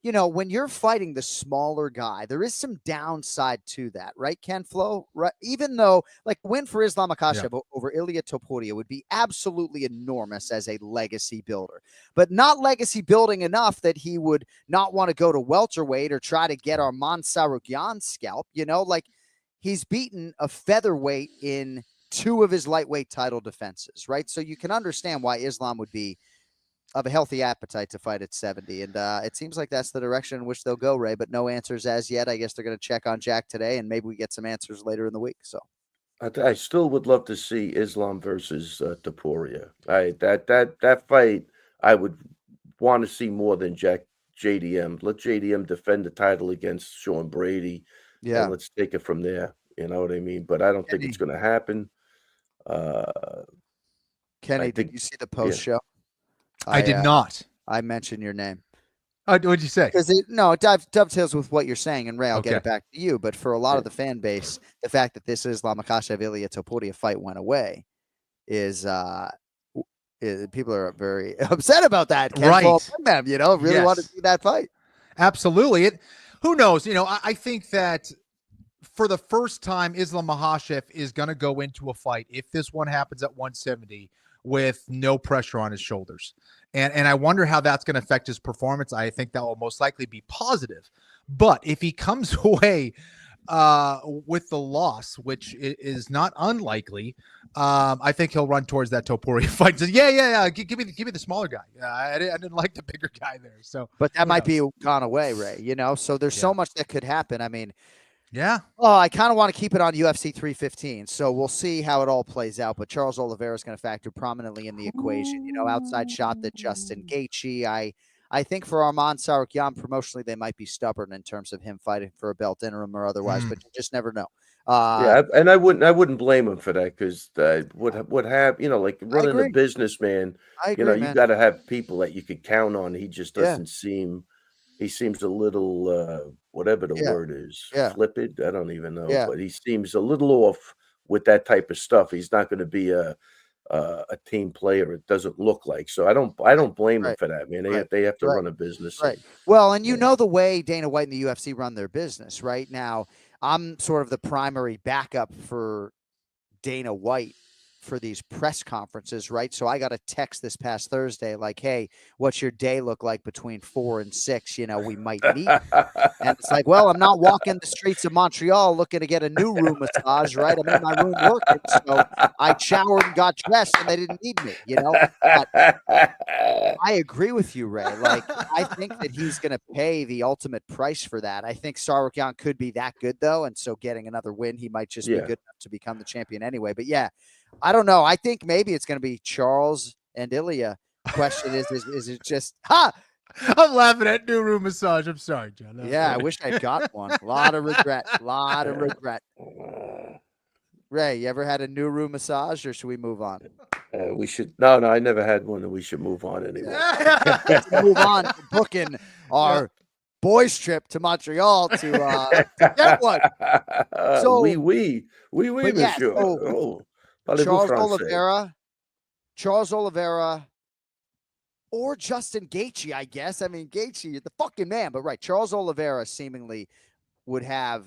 when you're fighting the smaller guy, there is some downside to that, right, Ken Flo? Right? Even though, like, win for Islam Makhachev over Ilia Topuria would be absolutely enormous as a legacy builder, but not legacy building enough that he would not want to go to welterweight or try to get Arman Tsarukyan's scalp. Like, he's beaten a featherweight in 2 of his lightweight title defenses, right? So you can understand why Islam would be of a healthy appetite to fight at 70. And it seems like that's the direction in which they'll go, Ray, but no answers as yet. I guess they're going to check on Jack today, and maybe we get some answers later in the week. So I still would love to see Islam versus Topuria. That fight, I would want to see more than JDM. Let JDM defend the title against Sean Brady. Yeah. And let's take it from there. You know what I mean? But I don't think it's going to happen. Kenny, did you see the post show? I did not. I mentioned your name. What'd you say? Because it dovetails with what you're saying, and Ray, I'll get it back to you. But for a lot of the fan base, the fact that this Islam Makhachev Ilia Topuria fight went away is people are very upset about that. Right? Them, really want to see that fight. Absolutely. Who knows? I think that for the first time, Islam Makhachev is going to go into a fight, if this one happens at 170, with no pressure on his shoulders. And I wonder how that's going to affect his performance. I think that will most likely be positive. But if he comes away with the loss, which is not unlikely, I think he'll run towards that Topuria fight. Says, yeah. Give me the smaller guy. I didn't like the bigger guy there. So, but that might be gone away, Ray. So there's so much that could happen. I mean, yeah. Oh, I kind of want to keep it on UFC 315. So we'll see how it all plays out. But Charles Oliveira is going to factor prominently in the equation. Outside shot that Justin Gaethje. I think for Arman Tsarukyan, promotionally, they might be stubborn in terms of him fighting for a belt interim or otherwise, but you just never know. And I wouldn't blame him for that, because what have like running a business, man. You got to have people that you could count on. He just doesn't seem. He seems a little, whatever the word is, flippant. I don't even know, but he seems a little off with that type of stuff. He's not going to be a a team player. It doesn't look like. So I don't blame them Right. for that, man. Right. They have to Right. run a business. Right. Well, and you know the way Dana White and the UFC run their business right now. I'm sort of the primary backup for Dana White for these press conferences, right? So I got a text this past Thursday like, hey, what's your day look like between 4 and 6? You know, we might meet. And it's like, well, I'm not walking the streets of Montreal looking to get a new room massage, right? I'm in my room working. So I showered and got dressed and they didn't need me, you know? But I agree with you, Ray. Like, I think that he's going to pay the ultimate price for that. I think Sarukyan could be that good, though. And so getting another win, he might just be good enough to become the champion anyway. But yeah, I don't know. I think maybe it's going to be Charles and Ilya. Question is it just, I'm laughing at new room massage. I'm sorry, John. I wish I'd got one. A lot of regret. Ray, you ever had a new room massage, or should we move on? We should. No, I never had one, and we should move on anyway. Move on to booking our boys trip to Montreal to get one. So we, monsieur. So Charles Oliveira, or Justin Gaethje, I guess. I mean, Gaethje, you're the fucking man, but right. Charles Oliveira seemingly would have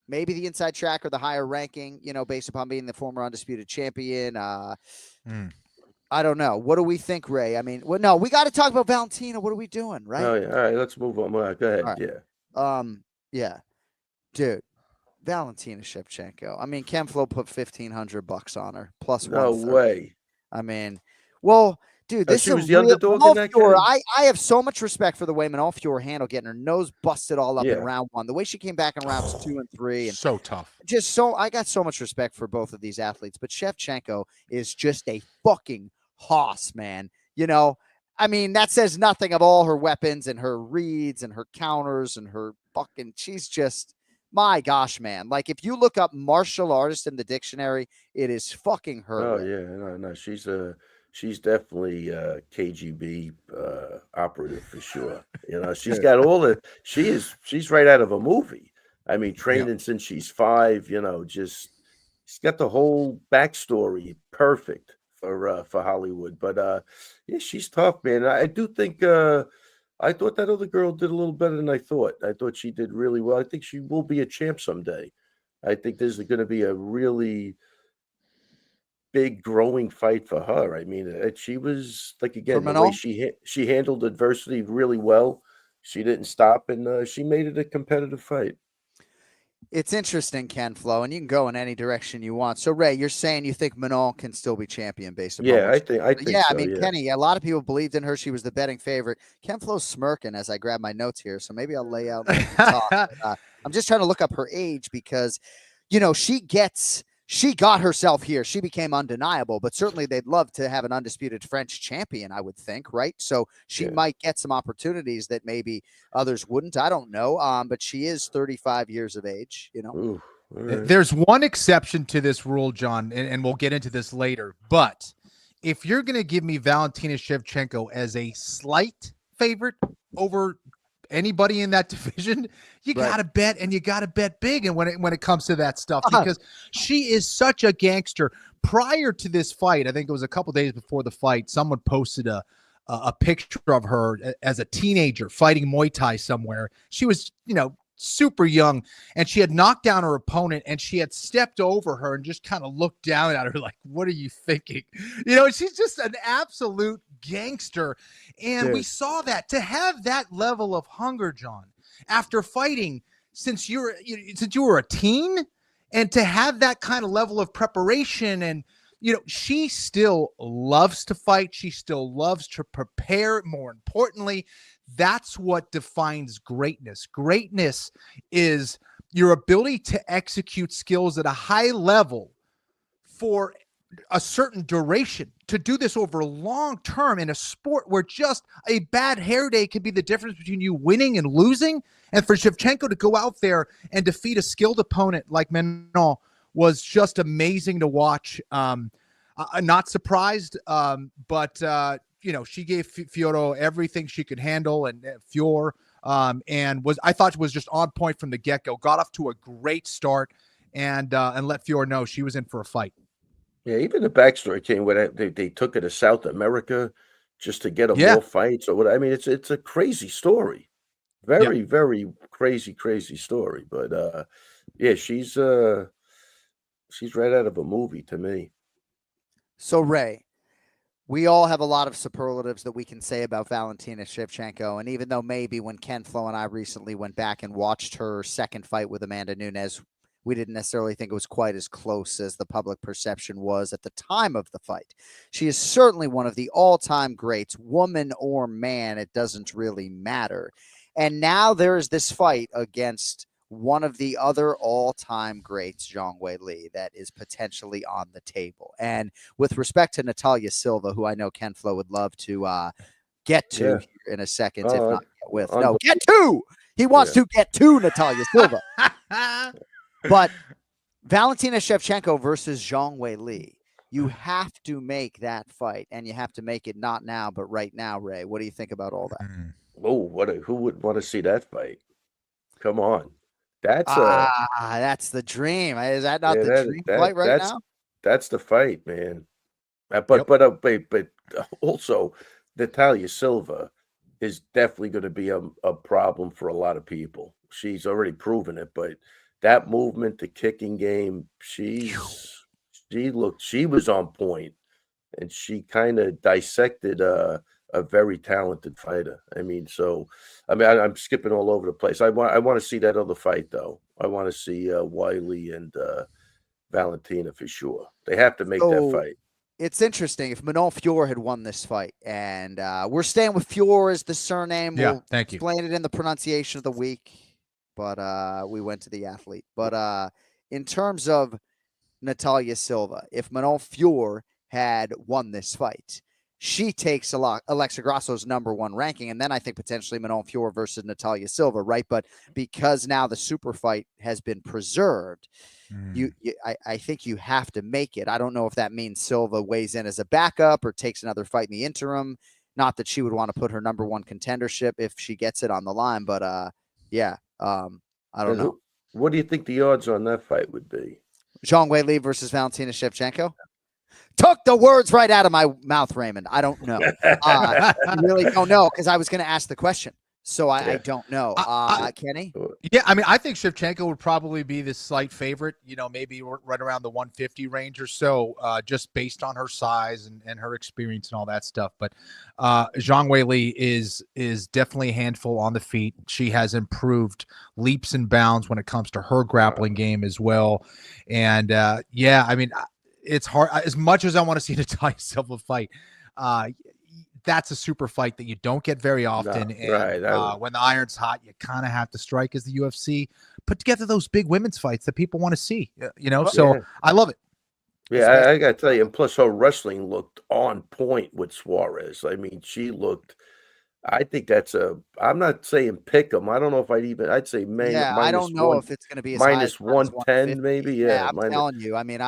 maybe the inside track or the higher ranking, you know, based upon being the former undisputed champion. I don't know. What do we think, Ray? I mean, well, no, we got to talk about Valentina. What are we doing, right? Oh, yeah. All right, let's move on. All right, go ahead. Right. Yeah. Dude, Valentina Shevchenko. I mean, Ken Flo put $1,500 on her plus no 130. way. I mean, well, dude, this she is was the underdog in that game? I have so much respect for the way Manol Fior handled getting her nose busted all up in round 1. The way she came back in rounds 2 and 3. And so tough. I got so much respect for both of these athletes, but Shevchenko is just a fucking hoss, man. You know, I mean, that says nothing of all her weapons and her reads and her counters and her fucking, she's just, my gosh, man. Like, if you look up martial artist in the dictionary, it is fucking her. Oh, yeah. No. She's definitely KGB operative for sure. You know, she's got she's right out of a movie. I mean, training since she's 5, you know, she's got the whole backstory perfect for Hollywood. But she's tough, man. I do think I thought that other girl did a little better than I thought. I thought she did really well. I think she will be a champ someday. I think there's going to be a really big growing fight for her. I mean, she was like, again, the way she handled adversity really well. She didn't stop, and she made it a competitive fight. It's interesting, Ken Flo, and you can go in any direction you want. So, Ray, you're saying you think Manon can still be champion based on I think so, I mean, Kenny, a lot of people believed in her. She was the betting favorite. Ken Flo's smirking as I grab my notes here, so maybe I'll lay out and talk. I'm just trying to look up her age because, you know, she got herself here. She became undeniable, but certainly they'd love to have an undisputed French champion, I would think, right? So she might get some opportunities that maybe others wouldn't. I don't know. But she is 35 years of age, you know. Ooh, right. There's one exception to this rule, John, and we'll get into this later. But if you're going to give me Valentina Shevchenko as a slight favorite over anybody in that division, you got to bet, and you got to bet big. And when it comes to that stuff, because she is such a gangster. Prior to this fight, I think it was a couple days before the fight, someone posted a picture of her as a teenager fighting Muay Thai somewhere. She was, you know, super young, and she had knocked down her opponent, and she had stepped over her and just kind of looked down at her like, what are you thinking? You know, she's just an absolute gangster. And we saw that, to have that level of hunger, John, after fighting since you were a teen, and to have that kind of level of preparation. And, you know, she still loves to fight. She still loves to prepare. More importantly, that's what defines greatness. Greatness is your ability to execute skills at a high level for a certain duration, to do this over long term in a sport where just a bad hair day could be the difference between you winning and losing. And for Shevchenko to go out there and defeat a skilled opponent like Manon was just amazing to watch. Not surprised, but you know, she gave Fioro everything she could handle, and Fior I thought was just on point from the get-go. Got off to a great start, and let Fior know she was in for a fight. Yeah, even the backstory came where they took her to South America just to get her Yeah. more fights or what. I mean, it's a crazy story. Yeah. Very, very crazy story. But yeah, she's right out of a movie to me. So, Ray, we all have a lot of superlatives that we can say about Valentina Shevchenko. And even though maybe when Ken Flo and I recently went back and watched her second fight with Amanda Nunes, we didn't necessarily think it was quite as close as the public perception was at the time of the fight. She is certainly one of the all-time greats, woman or man, it doesn't really matter. And now there is this fight against one of the other all-time greats, Zhang Weili, that is potentially on the table. And with respect to Natalia Silva, who I know Ken Flo would love to get to here in a second, if not get with. No, get to! He wants to get to Natalia Silva. But Valentina Shevchenko versus Zhang Weili, you have to make that fight, and you have to make it not now, but right now, Ray. What do you think about all that? Oh, who would want to see that fight? Come on. That's the dream. Is that not the dream fight right now? That's the fight, man. But also Natalia Silva is definitely going to be a problem for a lot of people. She's already proven it, but that movement, the kicking game, she was on point, and she kind of dissected a very talented fighter. I mean, I'm skipping all over the place. I want to see that other fight though. I want to see Weili and Valentina for sure. They have to make that fight. It's interesting. If Manon Fior had won this fight, and we're staying with Fior as the surname. Yeah, thank you. Explain it in the pronunciation of the week, but we went to the athlete. But in terms of Natalia Silva, if Manon Fior had won this fight, she takes Alexa Grasso's #1 ranking, and then I think potentially Manon Fior versus Natalia Silva, right? But because now the super fight has been preserved, I think you have to make it. I don't know if that means Silva weighs in as a backup or takes another fight in the interim. Not that she would want to put her #1 contendership if she gets it on the line, but I don't know. What do you think the odds on that fight would be? Zhang Weili versus Valentina Shevchenko? Took the words right out of my mouth, Raymond. I don't know. I really don't know because I was going to ask the question. So I don't know. Kenny? Yeah, I mean, I think Shevchenko would probably be the slight favorite, maybe right around the 150 range or so, just based on her size and her experience and all that stuff. But Zhang Weili is definitely a handful on the feet. She has improved leaps and bounds when it comes to her grappling game as well. And I mean, it's hard. As much as I want to see Natalia Silva fight, that's a super fight that you don't get very often. When the iron's hot, you kind of have to strike as the UFC. Put together those big women's fights that people want to see, So I love it. Yeah, I got to tell you. And plus, her wrestling looked on point with Suarez. I mean, she looked. I think I'm not saying pick 'em. I don't know if I'd say I don't know if it's going to be as minus high as 110 maybe. Yeah, I'm telling you. I mean,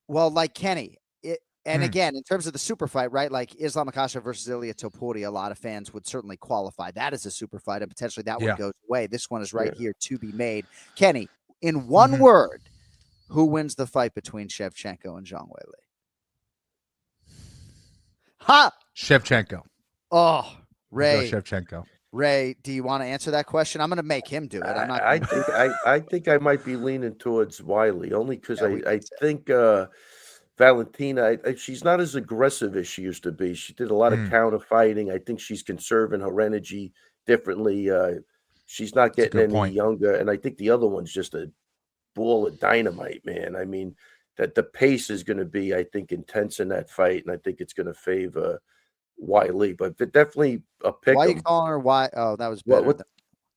well, like Kenny. And again, in terms of the super fight, right? Like Islam Makhachev versus Ilia Topuria, a lot of fans would certainly qualify that as a super fight, and potentially that one goes away. This one is right here to be made. Kenny, in one word, who wins the fight between Shevchenko and Zhang Weili? Ha! Shevchenko. Oh, Ray. Shevchenko. Ray, do you want to answer that question? I'm going to make him do it. I'm not. I think I might be leaning towards Weili only because I think. Valentina, she's not as aggressive as she used to be. She did a lot of counter fighting. I think she's conserving her energy differently. She's not getting any younger. And I think the other one's just a ball of dynamite, man. I mean, that the pace is going to be, I think, intense in that fight. And I think it's going to favor Weili. But definitely a pick. Why are you calling her Why? Oh, that was better.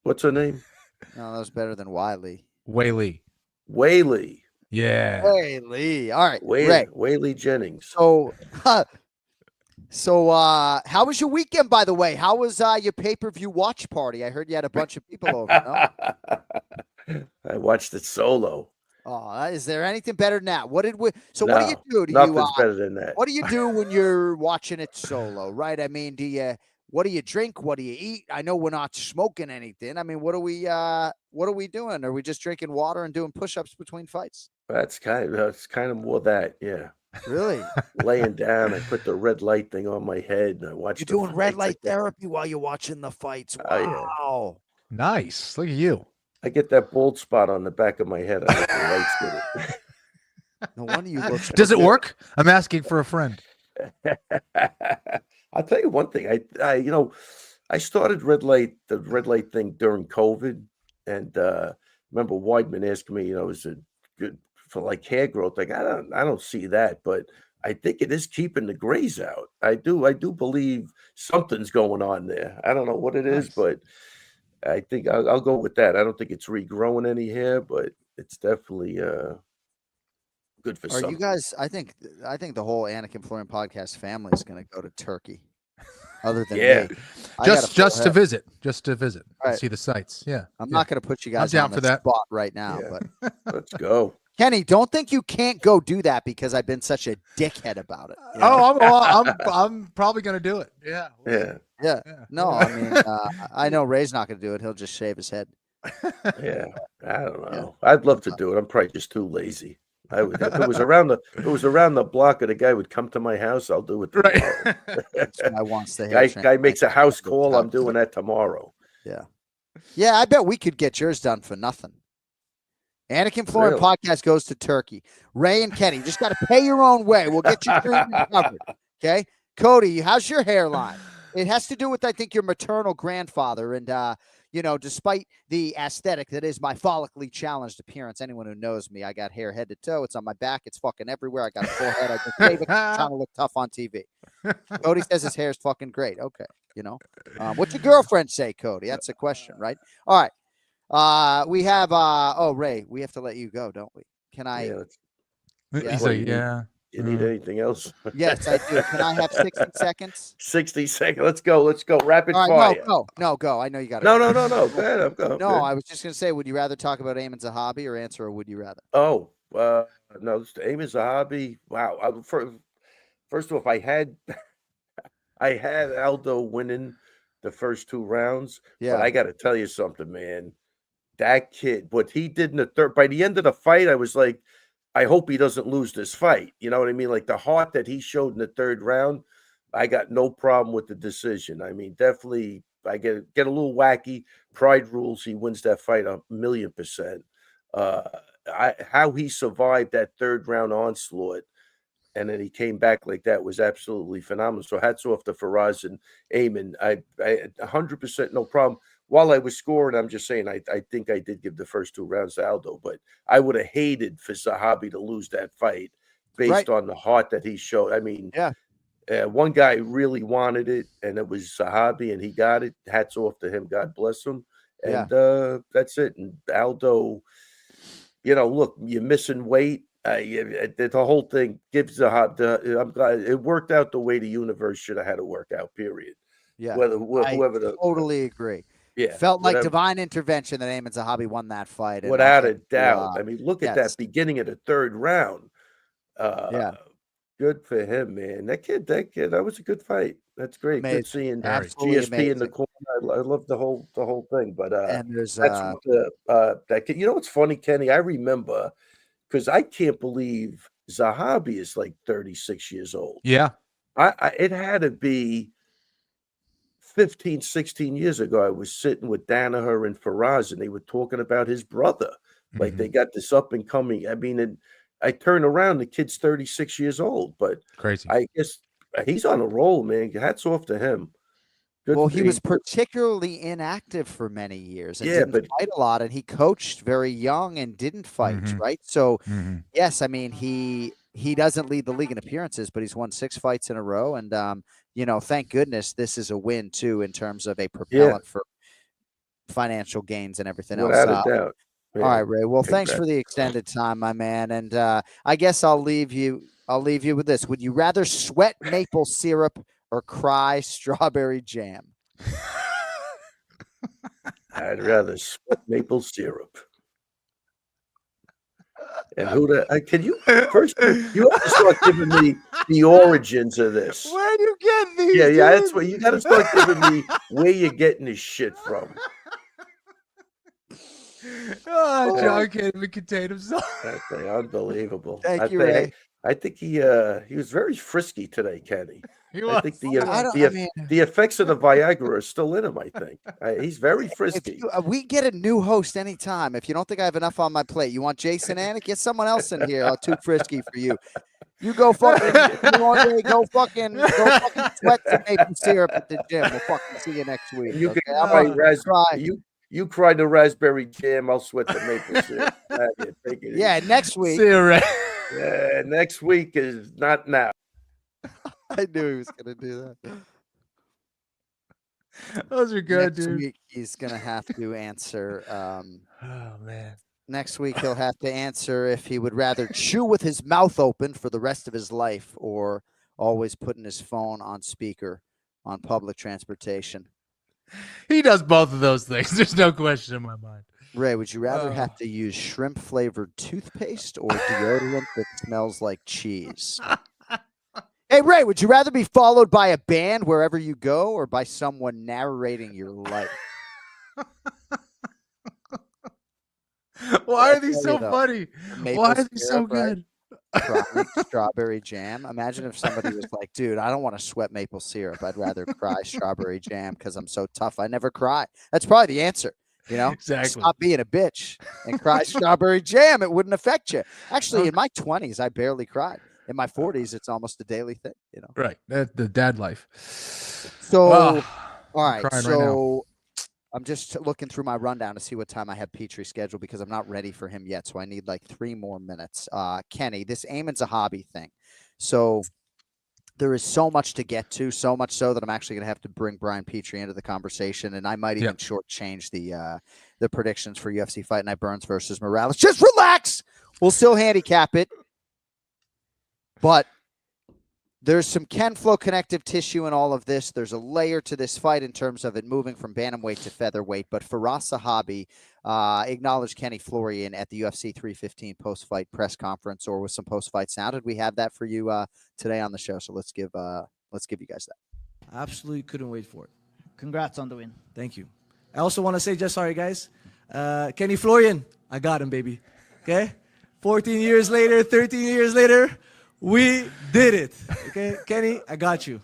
What's her name? No, that was better than Weili. Weili. Yeah. Weili. All right. Weili Jennings. So how was your weekend, by the way? How was your pay-per-view watch party? I heard you had a bunch of people over. No? I watched it solo. Oh, is there anything better than that? What do you do? Nothing's better than that. What do you do when you're watching it solo, right? I mean, what do you drink? What do you eat? I know we're not smoking anything. I mean, what are we doing? Are we just drinking water and doing push-ups between fights? That's kind of more that, yeah. Really? Laying down, I put the red light thing on my head, and I watch. You're the doing red fights. light therapy while you're watching the fights. Oh, yeah. Wow. Nice. Look at you. I get that bald spot on the back of my head. I like the lights with it. No wonder you look. Does it work? I'm asking for a friend. I'll tell you one thing. I started the red light thing during COVID, and remember Weidman asked me, is it good for like hair growth? Like I don't see that, but I think it is keeping the grays out. I do believe something's going on there. I don't know what it is, Nice. but I think I'll go with that. I don't think it's regrowing any hair, but it's definitely good for Are something. you guys? I think the whole Anakin Florian podcast family is going to go to Turkey. Other than Yeah. me, I got a full Just to head. visit, and Right. see the sights. Yeah, I'm not going to put you guys down on for the that. spot right now, Yeah. but Let's go. Kenny, don't think you can't go do that because I've been such a dickhead about it. you know? Oh, I'm probably gonna do it. Yeah. Yeah. Yeah. Yeah. No, I mean, I know Ray's not going to do it. He'll just shave his head. Yeah, I don't know. I'd love to do it. I'm probably just too lazy. I would if it was around the block and a guy would come to my house, I'll do it tomorrow. Right. This guy wants the hair Guy makes a transplant. house call. I'm doing that tomorrow. Yeah, I bet we could get yours done for nothing. Anakin Florian Really? podcast goes to Turkey. Ray and Kenny, you just got to pay your own way. We'll get you treatment covered. Okay, Cody, how's your hairline? It has to do with, I think, your maternal grandfather. And, despite the aesthetic that is my follically challenged appearance, anyone who knows me, I got hair head to toe. It's on my back. It's fucking everywhere. I got a full head. I just shave it, trying to look tough on TV. Cody says his hair is fucking great. Okay. What's your girlfriend say, Cody? That's a question, right? All right. We have, Ray, we have to let you go, don't we? Can I? Yeah, Yeah. He's What, like, yeah. you need anything else? Yes, I do. Can I have 60 seconds? 60 seconds. Let's go. Rapid All fire. right, go. I know you got it. No. Go ahead. I'm going. No, I was just going to say, would you rather talk about Aiemann Zahabi or answer a would you rather? Oh, no, Aiemann Zahabi. Wow. First off, I had Aldo winning the first 2 rounds. Yeah. But I got to tell you something, man. That kid, what he did in the third, by the end of the fight, I was like, I hope he doesn't lose this fight. You know what I mean? Like the heart that he showed in the third round, I got no problem with the decision. I mean, definitely, I get a little wacky. Pride rules. He wins that fight 1,000,000%. How he survived that third round onslaught, and then he came back like that was absolutely phenomenal. So hats off to Faraz and Aiemann. I 100% no problem. While I was scoring, I'm just saying, I think I did give the first 2 rounds to Aldo, but I would have hated for Zahabi to lose that fight based on the heart that he showed. I mean, one guy really wanted it, and it was Zahabi, and he got it. Hats off to him. God bless him. And that's it. And Aldo, look, you're missing weight. The whole thing gives Zahabi. I'm glad it worked out the way the universe should have had to work out, period. Yeah. Whoever I totally agree. Yeah, Felt like divine intervention that Aiemann Zahabi won that fight. And without a doubt. I mean, look at that beginning of the third round. Good for him, man. That kid, that was a good fight. That's great. Amazing. Good seeing Absolutely GSP in the corner. I love the whole thing. But and there's that's that kid. You know what's funny, Kenny? I remember because I can't believe Zahabi is like 36 years old. Yeah. It had to be 15, 16 years ago. I was sitting with Danaher and Faraz, and they were talking about his brother. Like they got this up and coming. I mean, and I turn around, the kid's 36 years old, but Crazy. I guess he's on a roll, man. Hats off to him. Good he was particularly inactive for many years and Yeah, didn't but- fight a lot, and he coached very young and didn't fight, right? So, yes, I mean, he doesn't lead the league in appearances, but he's won 6 fights in a row, and thank goodness this is a win too in terms of a propellant for financial gains and everything else. Without a doubt. All right, Ray. Well, thanks for the extended time, my man. And I guess I'll leave you with this. Would you rather sweat maple syrup or cry strawberry jam? I'd rather sweat maple syrup. And can you first? You have to start giving me the origins of this. Where do you get these? Yeah, that's what you got to start giving me. Where you're getting this shit from? Oh, John can't even contain himself. That thing, unbelievable. Thank you, Ray. I think he was very frisky today, Kenny. He I think I the effects of the Viagra are still in him. I think he's very frisky. We get a new host anytime. If you don't think I have enough on my plate, you want Jason Anik? Get someone else in here. Too frisky for you. You go fucking go fucking sweat some maple syrup at the gym. We'll fucking see you next week. You Okay? can cry. You cried the raspberry jam. I'll sweat the maple syrup. Yeah, next week. See you, Ray. Yeah, next week is not now. I knew he was gonna do that. Those are good, Next dude. week he's gonna have to answer. Oh man. Next week he'll have to answer if he would rather chew with his mouth open for the rest of his life or always putting his phone on speaker on public transportation. He does both of those things. There's no question in my mind. Ray, would you rather have to use shrimp-flavored toothpaste or deodorant that smells like cheese? Hey, Ray, would you rather be followed by a band wherever you go or by someone narrating your life? Why are these so funny? Why are these so good? Strawberry jam. Imagine if somebody was like, dude, I don't want to sweat maple syrup. I'd rather cry strawberry jam because I'm so tough. I never cry. That's probably the answer. You know, Exactly. Stop being a bitch and cry strawberry jam. It wouldn't affect you. Actually, in my 20s, I barely cried. In my 40s, it's almost a daily thing, you know. Right. The dad life. So, Oh, all right. crying right now. So I'm just looking through my rundown to see what time I have Petrie scheduled because I'm not ready for him yet. So I need like 3 more minutes. Kenny, this Aiemann Zahabi thing. So there is so much to get to, so much so that I'm actually going to have to bring Brian Petrie into the conversation, and I might even shortchange the predictions for UFC Fight Night Burns versus Morales. Just relax. We'll still handicap it, but there's some Ken flow connective tissue in all of this. There's a layer to this fight in terms of it moving from bantamweight to featherweight. But Firas Zahabi acknowledged Kenny Florian at the UFC 315 post-fight press conference, or with some post-fight sound. And we have that for you today on the show. So let's give you guys that. Absolutely couldn't wait for it. Congrats on the win. Thank you. I also want to say, just sorry guys, Kenny Florian, I got him, baby. Okay, 14 years later, 13 years later. We did it. Okay, Kenny, I got you.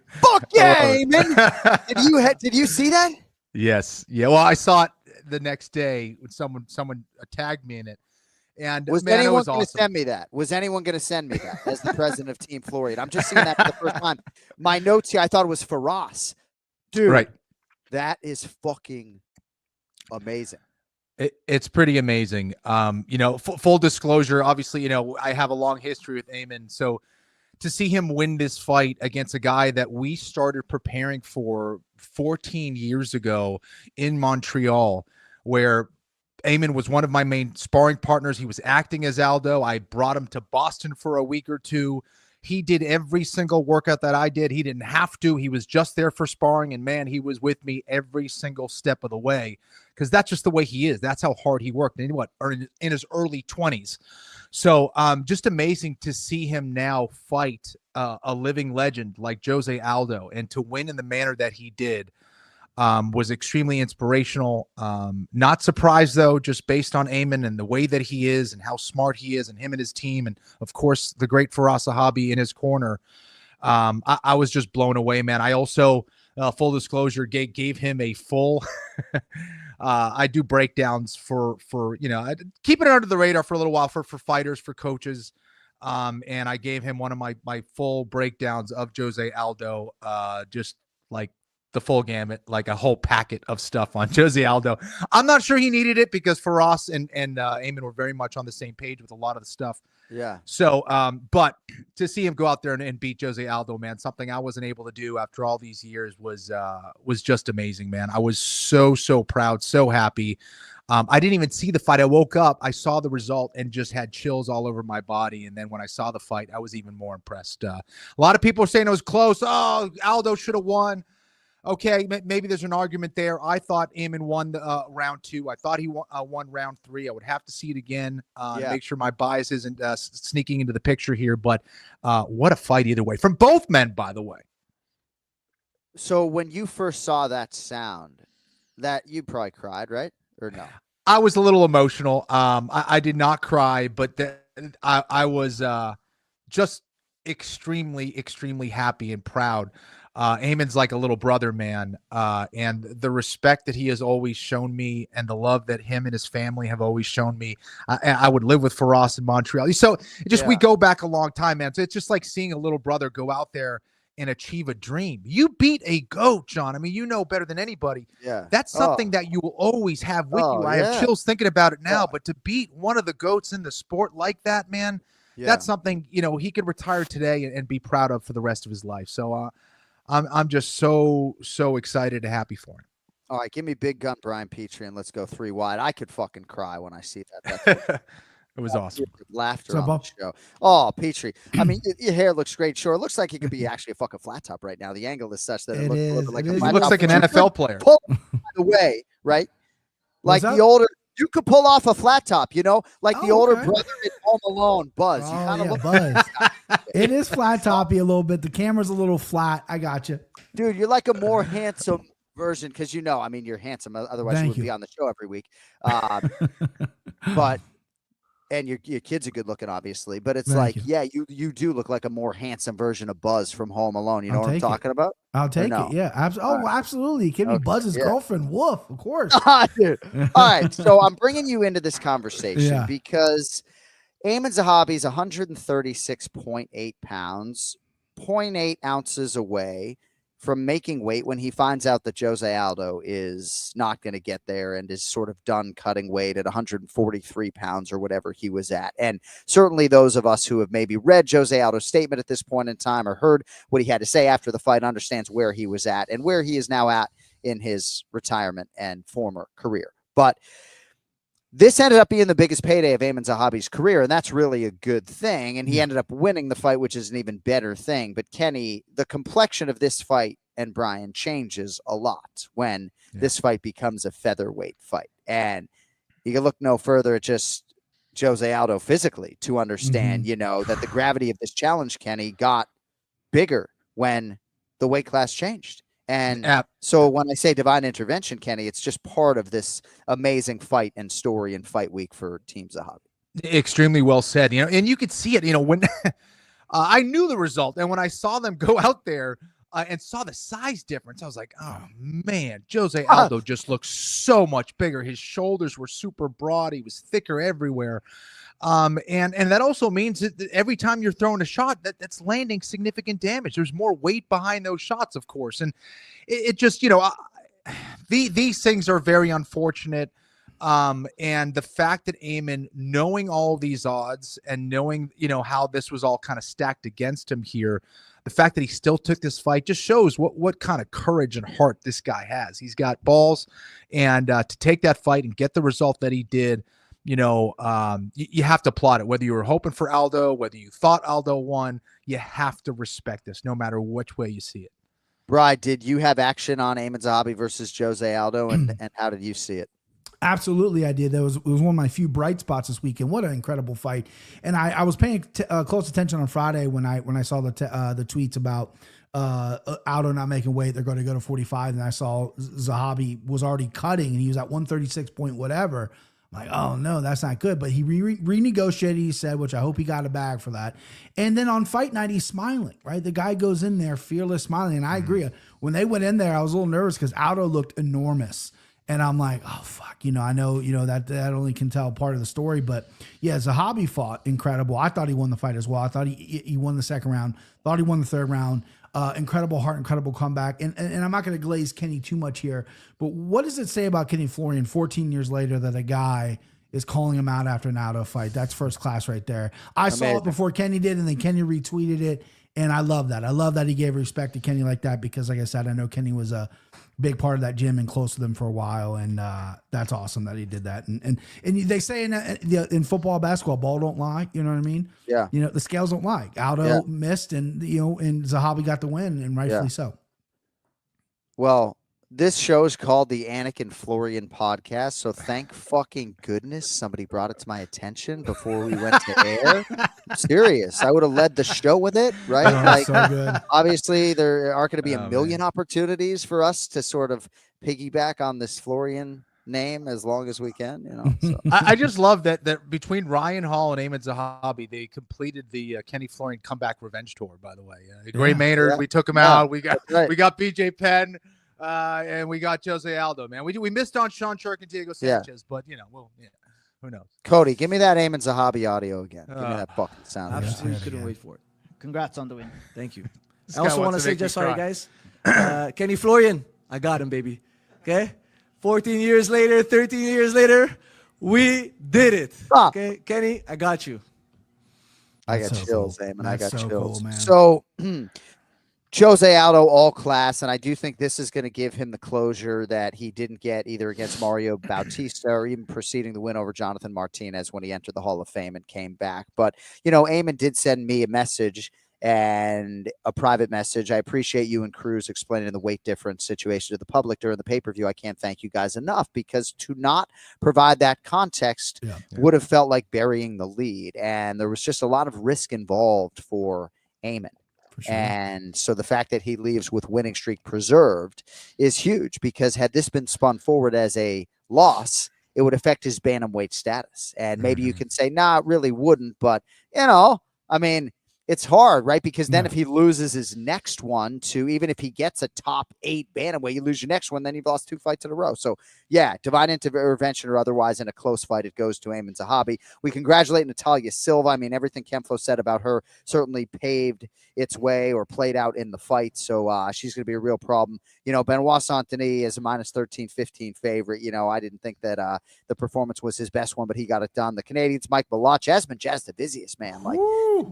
Fuck yeah, Aiemann. Did you see that? Yes. Yeah. Well, I saw it the next day when someone tagged me in it. And was man, anyone going to send me that? Was anyone going to send me that as the president of Team Florian? I'm just seeing that for the first time. My notes here, I thought it was Firas. Dude, right. That is fucking amazing. It's pretty amazing. You know, full disclosure, obviously, you know, I have a long history with Aiemann. So to see him win this fight against a guy that we started preparing for 14 years ago in Montreal, where Aiemann was one of my main sparring partners. He was acting as Aldo. I brought him to Boston for a week or two. He did every single workout that I did. He didn't have to. He was just there for sparring. And man, he was with me every single step of the way because that's just the way he is. That's how hard he worked. And what, in his early 20s. So just amazing to see him now fight a living legend like Jose Aldo, and to win in the manner that he did was extremely inspirational. Not surprised, though, just based on Aiemann and the way that he is and how smart he is, and him and his team, and of course the great Firas Zahabi in his corner. I was just blown away, man. I also, full disclosure, gave him a full I do breakdowns for you know, keeping it under the radar for a little while for fighters, for coaches. And I gave him one of my full breakdowns of Jose Aldo, just like the full gamut, like a whole packet of stuff on Jose Aldo. I'm not sure he needed it because Firas and Aiemann were very much on the same page with a lot of the stuff. Yeah. So, but to see him go out there and beat Jose Aldo, man, something I wasn't able to do after all these years was just amazing, man. I was so proud, so happy. I didn't even see the fight. I woke up, I saw the result, and just had chills all over my body. And then when I saw the fight, I was even more impressed. A lot of people are saying it was close. Oh, Aldo should have won. Okay, maybe there's an argument there. I thought Aiemann won round 2. I thought he won round 3. I would have to see it again to make sure my bias isn't sneaking into the picture here. But what a fight either way. From both men, by the way. So when you first saw that sound, that you probably cried, right? or no? I was a little emotional. I did not cry, but I was just extremely, extremely happy and proud. Aimann's like a little brother, man. And the respect that he has always shown me and the love that him and his family have always shown me. I would live with Faraz in Montreal. So we go back a long time, man. So it's just like seeing a little brother go out there and achieve a dream. You beat a GOAT, John. I mean, you know better than anybody. Yeah. That's something that you will always have with you. I have chills thinking about it now, but to beat one of the GOATs in the sport like that, man, that's something, he could retire today and be proud of for the rest of his life. So I'm just so excited and happy for him. All right, give me big gun Brian Petrie and let's go 3 wide. I could fucking cry when I see that. It was awesome. Laughter on the show. Oh, Petrie. I mean, your hair looks great. Sure, it looks like it could be actually a fucking flat top right now. The angle is such that it looks like a flat top. It looks like an NFL player. Pull, by the way, right? Like the older, you could pull off a flat top, like the older brother in Home Alone, Buzz. You kind of look Buzz. It is flat toppy a little bit. The camera's a little flat. I got you. Dude, you're like a more handsome version because you're handsome. Otherwise, you would be on the show every week. But and your kids are good looking, obviously. But it's you do look like a more handsome version of Buzz from Home Alone. You know what I'm talking about? I'll take it. Yeah. Absolutely. It can be Buzz's girlfriend. Woof, of course. Dude. All right. So I'm bringing you into this conversation because Aiemann Zahabi is 136.8 pounds, 0.8 ounces away from making weight when he finds out that Jose Aldo is not going to get there and is sort of done cutting weight at 143 pounds or whatever he was at. And certainly those of us who have maybe read Jose Aldo's statement at this point in time or heard what he had to say after the fight understands where he was at and where he is now at in his retirement and former career. But this ended up being the biggest payday of Aiemann Zahabi's career, and that's really a good thing. And he ended up winning the fight, which is an even better thing. But Kenny, the complexion of this fight and Brian changes a lot when this fight becomes a featherweight fight. And you can look no further at just Jose Aldo physically to understand, that the gravity of this challenge, Kenny, got bigger when the weight class changed. And so when I say divine intervention, Kenny, it's just part of this amazing fight and story and fight week for Team Zahabi. Extremely well said, and you could see it, when I knew the result. And when I saw them go out there and saw the size difference, I was like, oh man, Jose Aldo just looks so much bigger. His shoulders were super broad. He was thicker everywhere. And that also means that every time you're throwing a shot, that's landing significant damage. There's more weight behind those shots, of course. And it just, these things are very unfortunate. And the fact that Aiemann, knowing all of these odds and knowing, how this was all kind of stacked against him here, the fact that he still took this fight just shows what kind of courage and heart this guy has. He's got balls, and to take that fight and get the result that he did, you have to applaud it. Whether you were hoping for Aldo, whether you thought Aldo won, you have to respect this no matter which way you see it. Bri, did you have action on Aiemann Zahabi versus Jose Aldo, and how did you see it? Absolutely, I did. It was one of my few bright spots this weekend. What an incredible fight! And I was paying close attention on Friday when I saw the tweets about Aldo not making weight. They're going to go to 45, and I saw Zahabi was already cutting, and he was at 136 point whatever. I'm like, oh no, that's not good. But he renegotiated. He said, which I hope he got a bag for that. And then on fight night, he's smiling. Right, the guy goes in there fearless, smiling. And I agree. When they went in there, I was a little nervous because Aldo looked enormous. And I'm like, oh, fuck, I know, that only can tell part of the story. But, yeah, Zahabi fought incredible. I thought he won the fight as well. I thought he won the second round. Thought he won the third round. Incredible heart, incredible comeback. And I'm not going to glaze Kenny too much here. But what does it say about Kenny Florian 14 years later that a guy is calling him out after an Aldo fight? That's first class right there. I saw it before Kenny did, and then Kenny retweeted it. And I love that. I love that he gave respect to Kenny like that because, like I said, I know Kenny was a big part of that gym and close to them for a while, and that's awesome that he did that. And they say in football, basketball, ball don't lie. You know what I mean? Yeah. The scales don't lie. Aldo missed, and and Zahabi got the win, and rightfully so. Well, this show is called the Anik and Florian podcast, so thank fucking goodness somebody brought it to my attention before we went to air. I'm serious. I would have led the show with it, right? Oh, so good. Obviously, there aren't going to be a million opportunities for us to sort of piggyback on this Florian name as long as we can. You know, so. I just love that between Ryan Hall and Aiemann Zahabi, they completed the Kenny Florian comeback revenge tour. By the way, Gray Maynard, we took him out. We got BJ Penn, and we got Jose Aldo. Man, we missed on Sean Shark and Diego Sanchez, but who knows? Cody, give me that Aiemann Zahabi audio again. Give me that fucking sound. Absolutely couldn't wait for it. Congrats on the win. Thank you. I also want to say, just sorry, guys. Kenny Florian, I got him, baby. Okay? 14 years later, 13 years later, we did it. Okay? Kenny, I got you. I got chills, Aiemann. I got chills. Cool, man. So, Jose Aldo, all class, and I do think this is going to give him the closure that he didn't get either against Mario Bautista or even preceding the win over Jonathan Martinez when he entered the Hall of Fame and came back. But, Aiemann did send me a message and a private message. I appreciate you and Cruz explaining the weight difference situation to the public during the pay-per-view. I can't thank you guys enough, because to not provide that context would have felt like burying the lead. And there was just a lot of risk involved for Aiemann. Sure. And so the fact that he leaves with winning streak preserved is huge, because had this been spun forward as a loss, it would affect his bantamweight status. And maybe you can say, nah, it really wouldn't. But, it's hard, right? Because then if he loses his next one to, even if he gets a top 8 bantamweight, you lose your next one, then you've lost 2 fights in a row. So, divine intervention or otherwise in a close fight, it goes to Aiemann Zahabi. We congratulate Natalia Silva. I mean, everything Kenflo said about her certainly paved its way or played out in the fight. So she's going to be a real problem. Benoit Saint-Denis is a minus 13-15 favorite. I didn't think that the performance was his best one, but he got it done. The Canadians, Mike Malott, Jasmine Jasdavizius, man, like,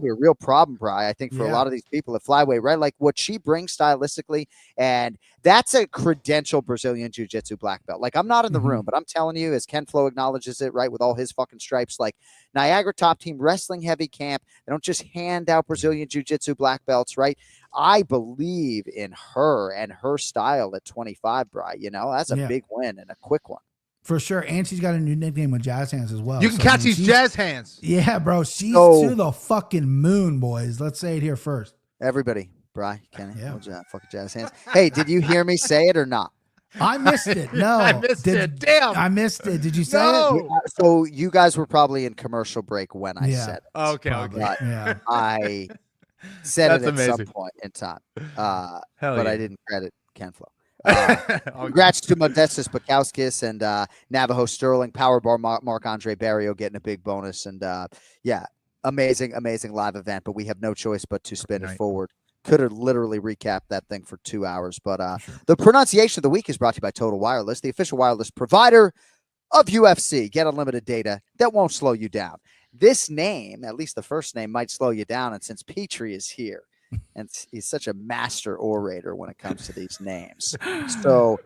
be a real problem, Bri, I think, for a lot of these people at flyweight, right? Like what she brings stylistically, and that's a credentialed Brazilian jiu-jitsu black belt. Like, I'm not in the room, but I'm telling you, as Ken Flo acknowledges it, right, with all his fucking stripes, like Niagara Top Team Wrestling Heavy Camp, they don't just hand out Brazilian jiu-jitsu black belts, right? I believe in her and her style at 25, Bri. That's a big win and a quick one. For sure. And she's got a new nickname with Jazz Hands as well. You can catch these jazz hands. Yeah, bro. She's to the fucking moon, boys. Let's say it here first. Everybody. Bri, Kenny. Fucking jazz hands. Hey, did you hear me say it or not? I missed it. No. I missed it. Damn. I missed it. Did you say it? So you guys were probably in commercial break when I said it. Okay. I said it at some point in time. But I didn't credit Ken Flo. Congrats to Modestus Bukowskis and Navajo Sterling, Powerbar Marc-Andre Barrio getting a big bonus. And amazing live event, but we have no choice but to spin it forward. Could have literally recapped that thing for 2 hours. But the pronunciation of the week is brought to you by Total Wireless, the official wireless provider of UFC. Get unlimited data that won't slow you down. This name, at least the first name, might slow you down. And since Petrie is here, and he's such a master orator when it comes to these names. So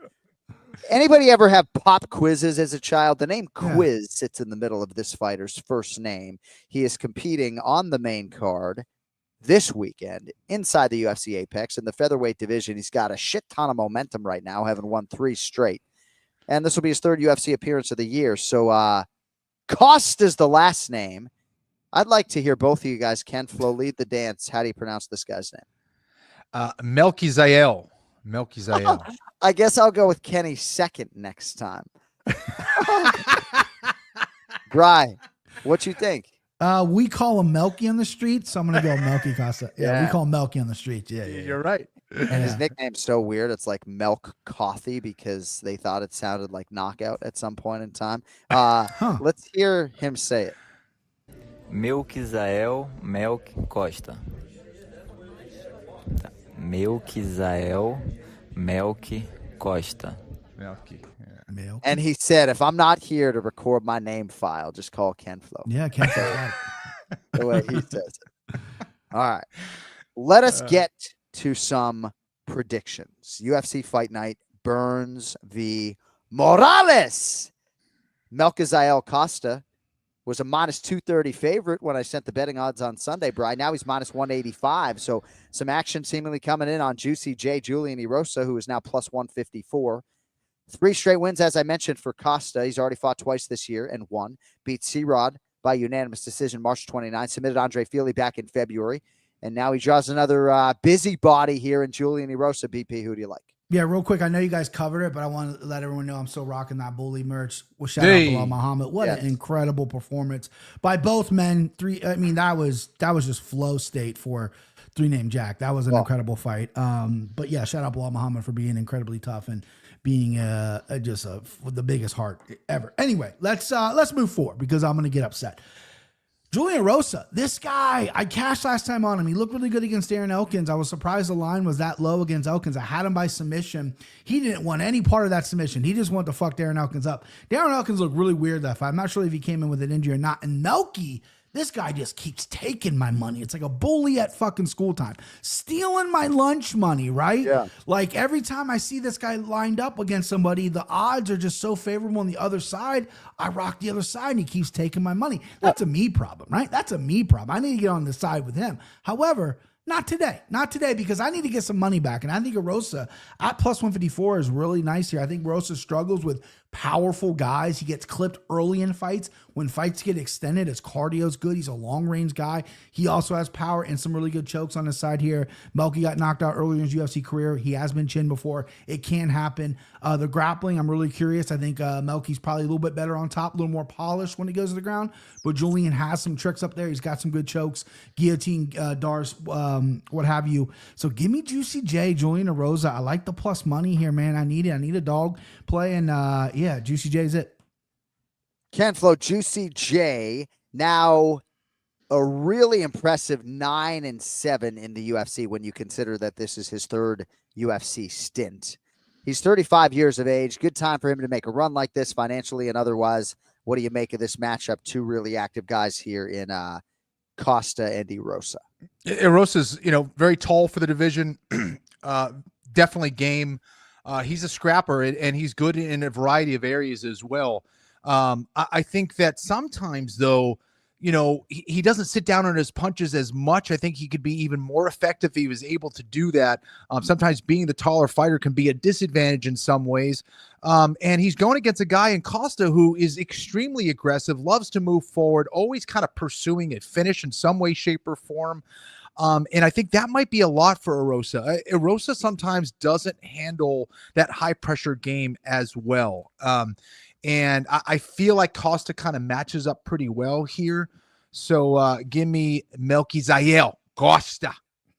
anybody ever have pop quizzes as a child? The name Quiz sits in the middle of this fighter's first name. He is competing on the main card this weekend inside the UFC Apex in the featherweight division. He's got a shit ton of momentum right now, having won 3 straight. And this will be his 3rd UFC appearance of the year. So Costa is the last name. I'd like to hear both of you guys. Ken Flo, lead the dance. How do you pronounce this guy's name? Melquizael. I guess I'll go with Kenny second next time. Bri, what you think? We call him Melky on the street, so I'm going to go Melky Costa. Yeah, we call him Melky on the street. Yeah. You're right. And his nickname's so weird. It's like Milk Coffee because they thought it sounded like Knockout at some point in time. Let's hear him say it. Melquizael Costa. Melquizael Costa. And he said, if I'm not here to record my name file, just call Ken Flo. Yeah, Ken Flo. The way he says it. All right. Let us get to some predictions. UFC Fight Night, Burns v. Morales. Melquizael Costa was a minus 230 favorite when I sent the betting odds on Sunday, Brian. Now he's minus 185. So some action seemingly coming in on Juicy J. Julian Erosa, who is now plus 154. 3 straight wins, as I mentioned, for Costa. He's already fought twice this year and won. Beat C-Rod by unanimous decision March 29. Submitted Andre Feely back in February. And now he draws another busybody here in Julian Erosa. BP, who do you like? Yeah, real quick. I know you guys covered it, but I want to let everyone know I'm still rocking that bully merch. Well, shout out Bilal Muhammad. What an incredible performance by both men. That was just flow state for 3-Name Jack. That was an incredible fight. But yeah, shout out Bilal Muhammad for being incredibly tough and being the biggest heart ever. Anyway, let's move forward because I'm going to get upset. Julian Rosa, this guy, I cashed last time on him. He looked really good against Darren Elkins. I was surprised the line was that low against Elkins. I had him by submission. He didn't want any part of that submission. He just wanted to fuck Darren Elkins up. Darren Elkins looked really weird that fight. I'm not sure if he came in with an injury or not. And Melky, this guy just keeps taking my money. It's like a bully at fucking school time. Stealing my lunch money, right? Yeah. Like every time I see this guy lined up against somebody, the odds are just so favorable on the other side. I rock the other side and he keeps taking my money. That's a me problem, right? That's a me problem. I need to get on the side with him. However, not today. Not today because I need to get some money back. And I think Rosa at plus 154 is really nice here. I think Rosa struggles with powerful guys. He gets clipped early in fights. When fights get extended, his cardio's good. He's a long-range guy. He also has power and some really good chokes on his side here. Melky got knocked out earlier in his UFC career. He has been chinned before. It can happen. The grappling, I'm really curious. I think Melky's probably a little bit better on top, a little more polished when he goes to the ground. But Julian has some tricks up there. He's got some good chokes, guillotine, Dars, what have you. So give me Juicy J, Julian Rosa. I like the plus money here, man. I need it. I need a dog play. And yeah, Juicy J is it. Ken Flo, Juicy J, now a really impressive 9-7 in the UFC when you consider that this is his third UFC stint. He's 35 years of age. Good time for him to make a run like this financially and otherwise. What do you make of this matchup? Two really active guys here in Costa and Rosa. Rosa's, very tall for the division. Definitely game. He's a scrapper and he's good in a variety of areas as well. I think that sometimes though, he doesn't sit down on his punches as much. I think he could be even more effective if he was able to do that. Sometimes being the taller fighter can be a disadvantage in some ways. And he's going against a guy in Costa who is extremely aggressive, loves to move forward, always kind of pursuing a finish in some way, shape, or form. And I think that might be a lot for Erosa. Erosa sometimes doesn't handle that high pressure game as well. And I feel like Costa kind of matches up pretty well here. So give me Melquizael Costa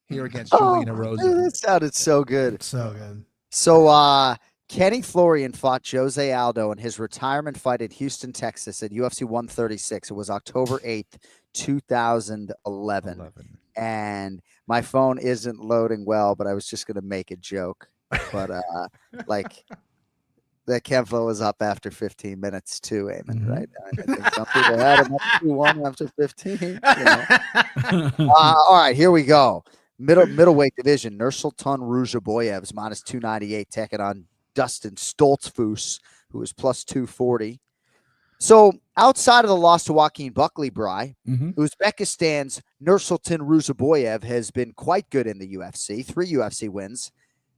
here against Julian Erosa. That sounded so good. So good. So Kenny Florian fought Jose Aldo in his retirement fight in Houston, Texas at UFC 136. It was October 8th, 2011. And my phone isn't loading well, but I was just going to make a joke. But that Kevlo was up after 15 minutes too, Aiemann, right? I think some people had him up 2-1 after 15. All right, here we go. Middleweight division. Nursultan Rujaboyev's minus 298 taking on Dustin Stoltzfus, who is plus 240. So outside of the loss to Joaquin Buckley, Bry, Uzbekistan's Nursultan Rujaboyev has been quite good in the UFC. 3 UFC wins.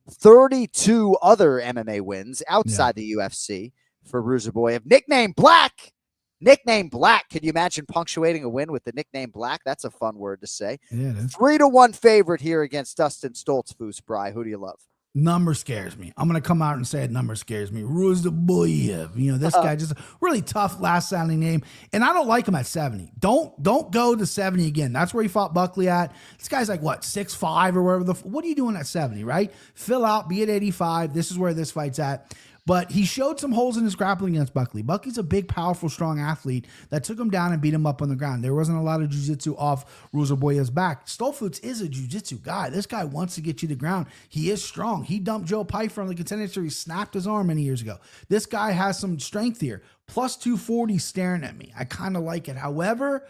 32 other MMA wins outside the UFC for Rujaboyev. Nickname Black. Nickname Black. Can you imagine punctuating a win with the nickname Black? That's a fun word to say. Yeah, it is. 3-1 favorite here against Dustin Stoltzfus, Bry. Who do you love? Number scares me. I'm going to come out and say it. Number scares me. Rujaboyev. This guy just a really tough last sounding name. And I don't like him at 70. Don't go to 70 again. That's where he fought Buckley at. This guy's like, what, 6'5" or whatever. What are you doing at 70, right? Fill out, be at 85. This is where this fight's at. But he showed some holes in his grappling against Buckley. Buckley's a big, powerful, strong athlete that took him down and beat him up on the ground. There wasn't a lot of jiu-jitsu off Rujaboyev's back. Stoltzfus is a jiu-jitsu guy. This guy wants to get you to the ground. He is strong. He dumped Joe Pyfer on the Contender Series. He snapped his arm many years ago. This guy has some strength here. Plus 240 staring at me. I kind of like it. However,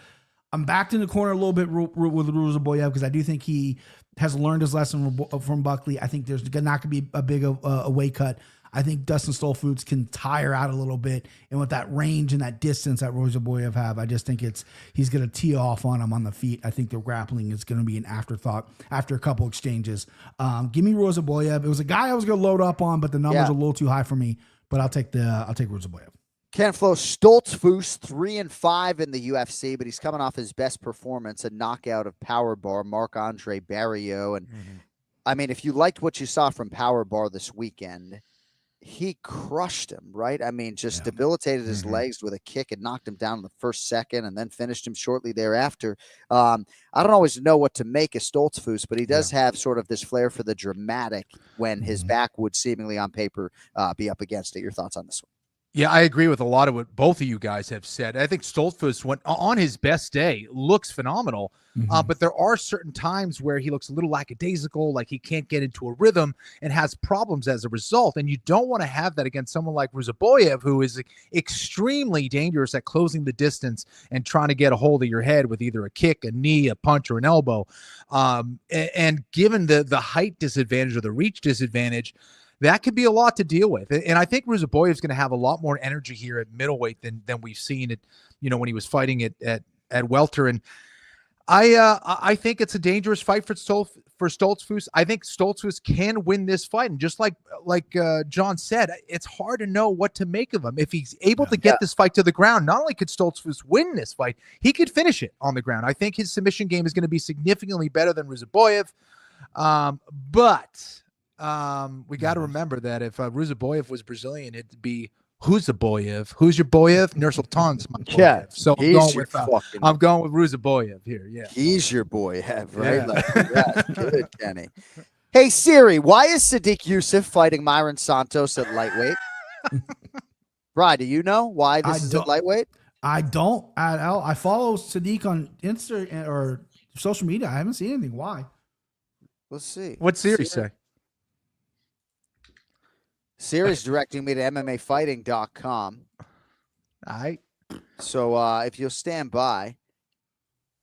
I'm backed in the corner a little bit with Rujaboyev because I do think he has learned his lesson from Buckley. I think there's not going to be a big a weight cut. I think Dustin Stoltzfus can tire out a little bit, and with that range and that distance that Rujaboyev have, I just think he's going to tee off on him on the feet. I think the grappling is going to be an afterthought after a couple exchanges. Give me Rujaboyev. It was a guy I was going to load up on, but the numbers are a little too high for me. But I'll take Rujaboyev. Ken Flo, Stoltzfus 3-5 in the UFC, but he's coming off his best performance, a knockout of Power Bar Marc-Andre Barrios, and I mean, if you liked what you saw from Power Bar this weekend, he crushed him, right? I mean, just debilitated his legs with a kick and knocked him down in the first second and then finished him shortly thereafter. I don't always know what to make of Stoltzfus, but he does have sort of this flair for the dramatic when his back would seemingly on paper be up against it. Your thoughts on this one? Yeah, I agree with a lot of what both of you guys have said. I think Stoltzfus, went on his best day, looks phenomenal. But there are certain times where he looks a little lackadaisical, like he can't get into a rhythm and has problems as a result. And you don't want to have that against someone like Ruziboyev, who is extremely dangerous at closing the distance and trying to get a hold of your head with either a kick, a knee, a punch, or an elbow. And given the height disadvantage or the reach disadvantage, that could be a lot to deal with. And I think Ruziboyev is going to have a lot more energy here at middleweight than we've seen it, when he was fighting it at welter. And I think it's a dangerous fight for Stoltzfus. I think Stoltzfus can win this fight. And just like John said, it's hard to know what to make of him. If he's able to get this fight to the ground, not only could Stoltzfus win this fight, he could finish it on the ground. I think his submission game is going to be significantly better than Ruziboyev. But we got to remember that if Ruziboyev was Brazilian, it'd be Ruziboyev. Who's your Boyev? Nursultan's my Boyev. Yeah, so I'm going with Ruziboyev here. Yeah, he's your Boyev, right? Like, good, Kenny. Hey Siri, why is Sadiq Youssef fighting Myron Santos at lightweight? Bri, do you know why this is at lightweight? I don't at all. I follow Sadiq on Insta or social media. I haven't seen anything. Why? Let's see. What's Siri say? Siri's directing me to MMAfighting.com. All right. So if you'll stand by,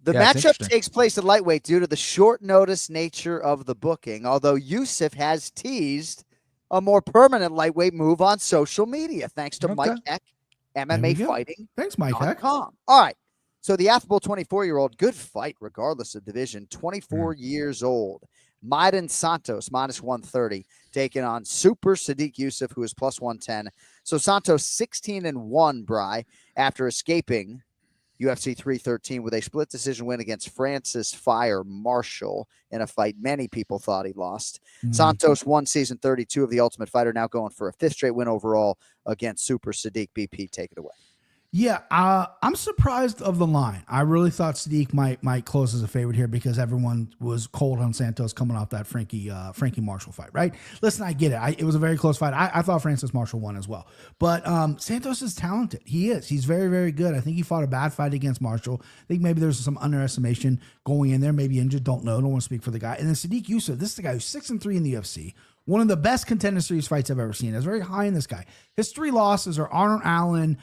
the matchup takes place at lightweight due to the short notice nature of the booking, although Youssef has teased a more permanent lightweight move on social media, thanks to Mike Heck, MMAfighting.com. Thanks, Mike Heck. All right. So the affable 24-year-old, good fight regardless of division, 24 years old. Myron Santos, -130, taking on Super Sadiq Youssef, who is +110. So Santos 16-1, Bri, after escaping UFC 313 with a split decision win against Francis Fire Marshall in a fight many people thought he lost. Santos won season 32 of The Ultimate Fighter, now going for a 5th straight win overall against Super Sadiq. BP, take it away. Yeah, I'm surprised of the line. I really thought Sadiq might close as a favorite here because everyone was cold on Santos coming off that Frankie Marshall fight, right? Listen, I get it. It was a very close fight. I thought Francis Marshall won as well. But Santos is talented. He is. He's very, very good. I think he fought a bad fight against Marshall. I think maybe there's some underestimation going in there. Maybe injured. Don't know. Don't want to speak for the guy. And then Sadiq Youssef, this is the guy who's 6-3 in the UFC. One of the best contender series fights I've ever seen. It's very high in this guy. His 3 losses are Arnold Allen,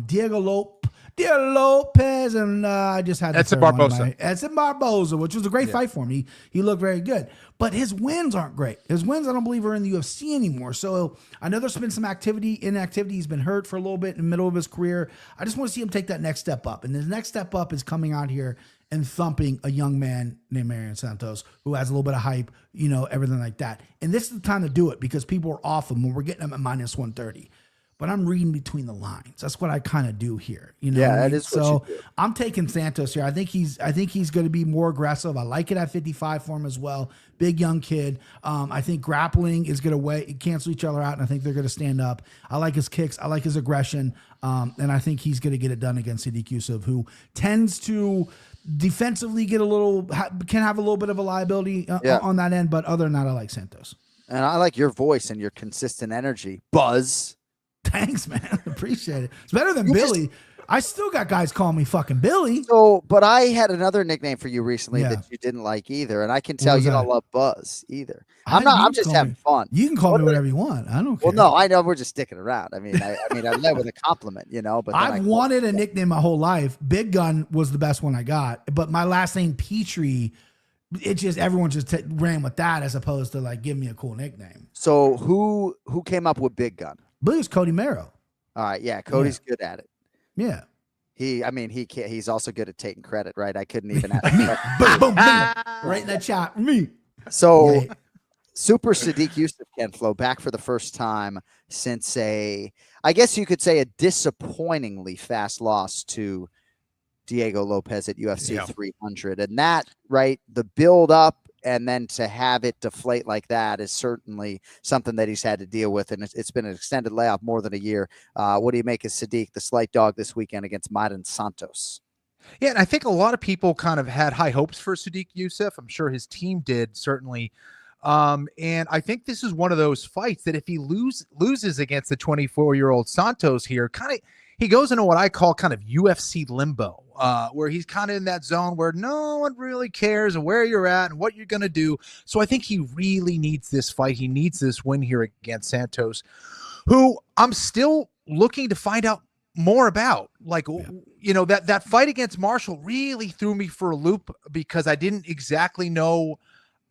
Diego Lopez, and I just had Edson Barboza. Edson Barboza, which was a great fight for him. He looked very good. But his wins aren't great. His wins, I don't believe, are in the UFC anymore. So I know there's been some inactivity. He's been hurt for a little bit in the middle of his career. I just want to see him take that next step up. And his next step up is coming out here and thumping a young man named Myron Santos, who has a little bit of hype, everything like that. And this is the time to do it because people are off him when we're getting him at -130. But I'm reading between the lines. That's what I kind of do here. That is so. What you do. I'm taking Santos here. I think he's going to be more aggressive. I like it at 55 for him as well. Big young kid. I think grappling is going to cancel each other out, and I think they're going to stand up. I like his kicks. I like his aggression, and I think he's going to get it done against Sadiq Youssef, who tends to defensively can have a little bit of a liability on that end, but other than that, I like Santos. And I like your voice and your consistent energy. Buzz. Thanks, man. Appreciate it. It's better than Billy. I still got guys calling me fucking Billy. So, but I had another nickname for you recently that you didn't like either, and I can tell you don't love Buzz either. I'm just having fun. You can call me whatever you want. I don't care. Well, no, I know we're just sticking around. I mean, I led with a compliment, But I've wanted a nickname my whole life. Big Gun was the best one I got, but my last name Petrie. Everyone just ran with that as opposed to like give me a cool nickname. So who came up with Big Gun? I believe it's Cody Mero. All right, yeah, Cody's good at it. Yeah. He's also good at taking credit, right? I couldn't even ask boom, boom, boom. Right in that shot. Me. So Super Sadiq Youssef can flow back for the first time since I guess you could say a disappointingly fast loss to Diego Lopez at UFC 300. And that, right, the build up and then to have it deflate like that is certainly something that he's had to deal with, and it's been an extended layoff more than a year. What do you make of Sadiq, the slight dog this weekend against Myron Santos? Yeah, and I think a lot of people kind of had high hopes for Sadiq Youssef. I'm sure his team did, certainly. And I think this is one of those fights that if he loses against the 24-year-old Santos here, he goes into what I call kind of UFC limbo, where he's kind of in that zone where no one really cares where you're at and what you're going to do. So I think he really needs this fight. He needs this win here against Santos, who I'm still looking to find out more about. Like, you know, that fight against Marshall really threw me for a loop because I didn't exactly know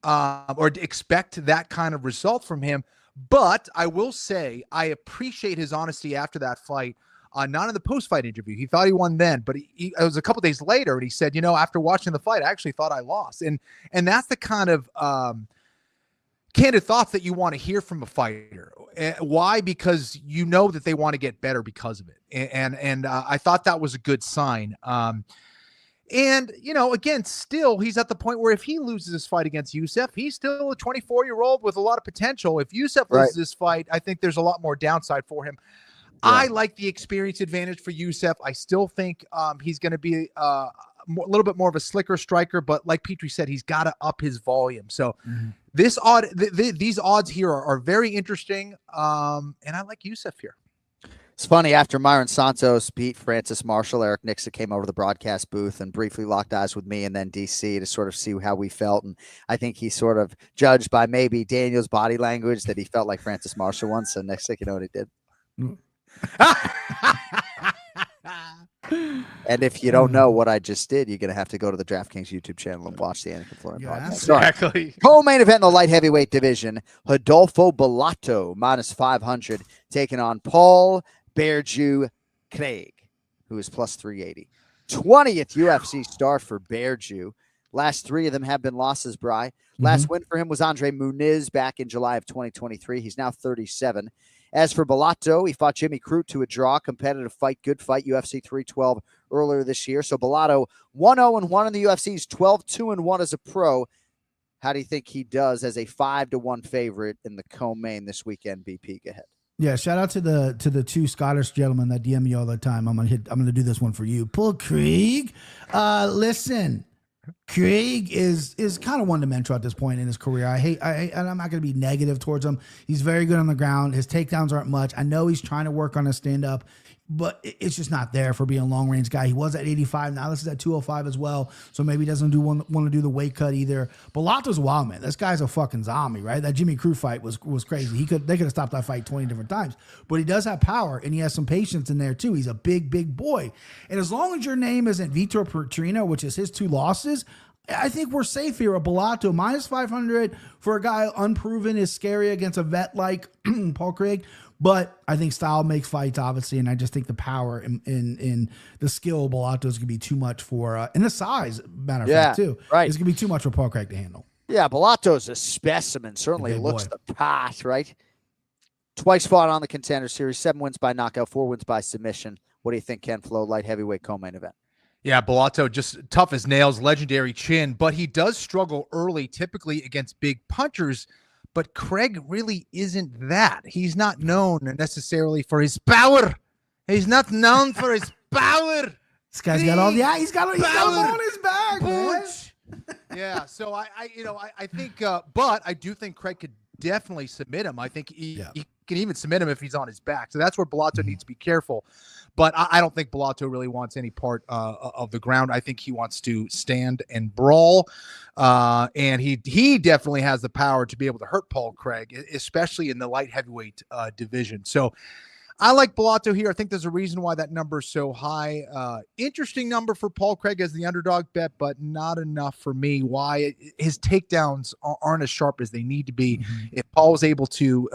or expect that kind of result from him. But I will say I appreciate his honesty after that fight. Not in the post-fight interview. He thought he won then, but it was a couple days later, and he said, you know, after watching the fight, I actually thought I lost. And that's the kind of candid thoughts that you want to hear from a fighter. Why? Because you know that they want to get better because of it. And I thought that was a good sign. And, you know, again, still, he's at the point where if he loses this fight against Youssef, he's still a 24-year-old with a lot of potential. If Youssef loses this fight, I think there's a lot more downside for him. Yeah. I like the experience advantage for Youssef. I still think he's going to be a little bit more of a slicker striker, but like Petrie said, he's got to up his volume. So these odds here are very interesting, and I like Youssef here. It's funny, after Myron Santos beat Francis Marshall, Eric Nixon came over to the broadcast booth and briefly locked eyes with me and then DC to sort of see how we felt. And I think he sort of judged by maybe Daniel's body language that he felt like Francis Marshall won. So next thing you know what he did. And if you don't know what I just did, you're going to have to go to the DraftKings YouTube channel and watch the Anik Florian podcast. Exactly. Co-main event in the light heavyweight division, Rodolfo Bellato, -500, taking on Paul Berju Craig, who is +380. 20th UFC start for Berju. Last three of them have been losses, Bri. Last win for him was Andre Muniz back in July of 2023. He's now 37. As for Bellato, he fought Jimmy Crute to a draw, competitive fight, good fight, UFC 312 earlier this year. So Bellato 1-0-1 in the UFC. He's 12-2-1 as a pro. How do you think he does as a 5-1 favorite in the co-main this weekend? BP, go ahead. Yeah, shout out to the two Scottish gentlemen that DM me all the time. I'm gonna do this one for you. Paul Craig. Listen, Craig is kind of one-dimensional at this point in his career. And I'm not going to be negative towards him. He's very good on the ground. His takedowns aren't much. I know he's trying to work on his stand-up, but it's just not there for being a long-range guy. He was at 85. Now this is at 205 as well, so maybe he doesn't want to do the weight cut either. Bellato's a wild man. This guy's a fucking zombie, right? That Jimmy Crute fight was crazy. They could have stopped that fight 20 different times, but he does have power, and he has some patience in there too. He's a big boy, and as long as your name isn't Vitor Petrino, which is his 2 losses, I think we're safe here. A Bellato -500 for a guy unproven is scary against a vet like Paul Craig. But I think style makes fights, obviously, and I just think the power in the skill of Bellato is going to be too much for, and the size, matter of fact, too. Right. It's going to be too much for Paul Craig to handle. Yeah, Bellato's a specimen. Certainly looks the part, right? Twice fought on the Contender Series, 7 wins by knockout, 4 wins by submission. What do you think, Ken Flo, light heavyweight co-main event? Yeah, Bellato just tough as nails, legendary chin, but he does struggle early, typically against big punchers. But Craig really isn't that. He's not known necessarily for his power. He's not known for his power. This guy's got all the he's got him on his back, man. Yeah, so I think, but I do think Craig could definitely submit him. I think he can even submit him if he's on his back. So that's where Bellato needs to be careful. But I don't think Bellato really wants any part of the ground. I think he wants to stand and brawl. And he definitely has the power to be able to hurt Paul Craig, especially in the light heavyweight division. So I like Bellato here. I think there's a reason why that number is so high. Interesting number for Paul Craig as the underdog bet, but not enough for me. Why? His takedowns aren't as sharp as they need to be. If Paul was able to,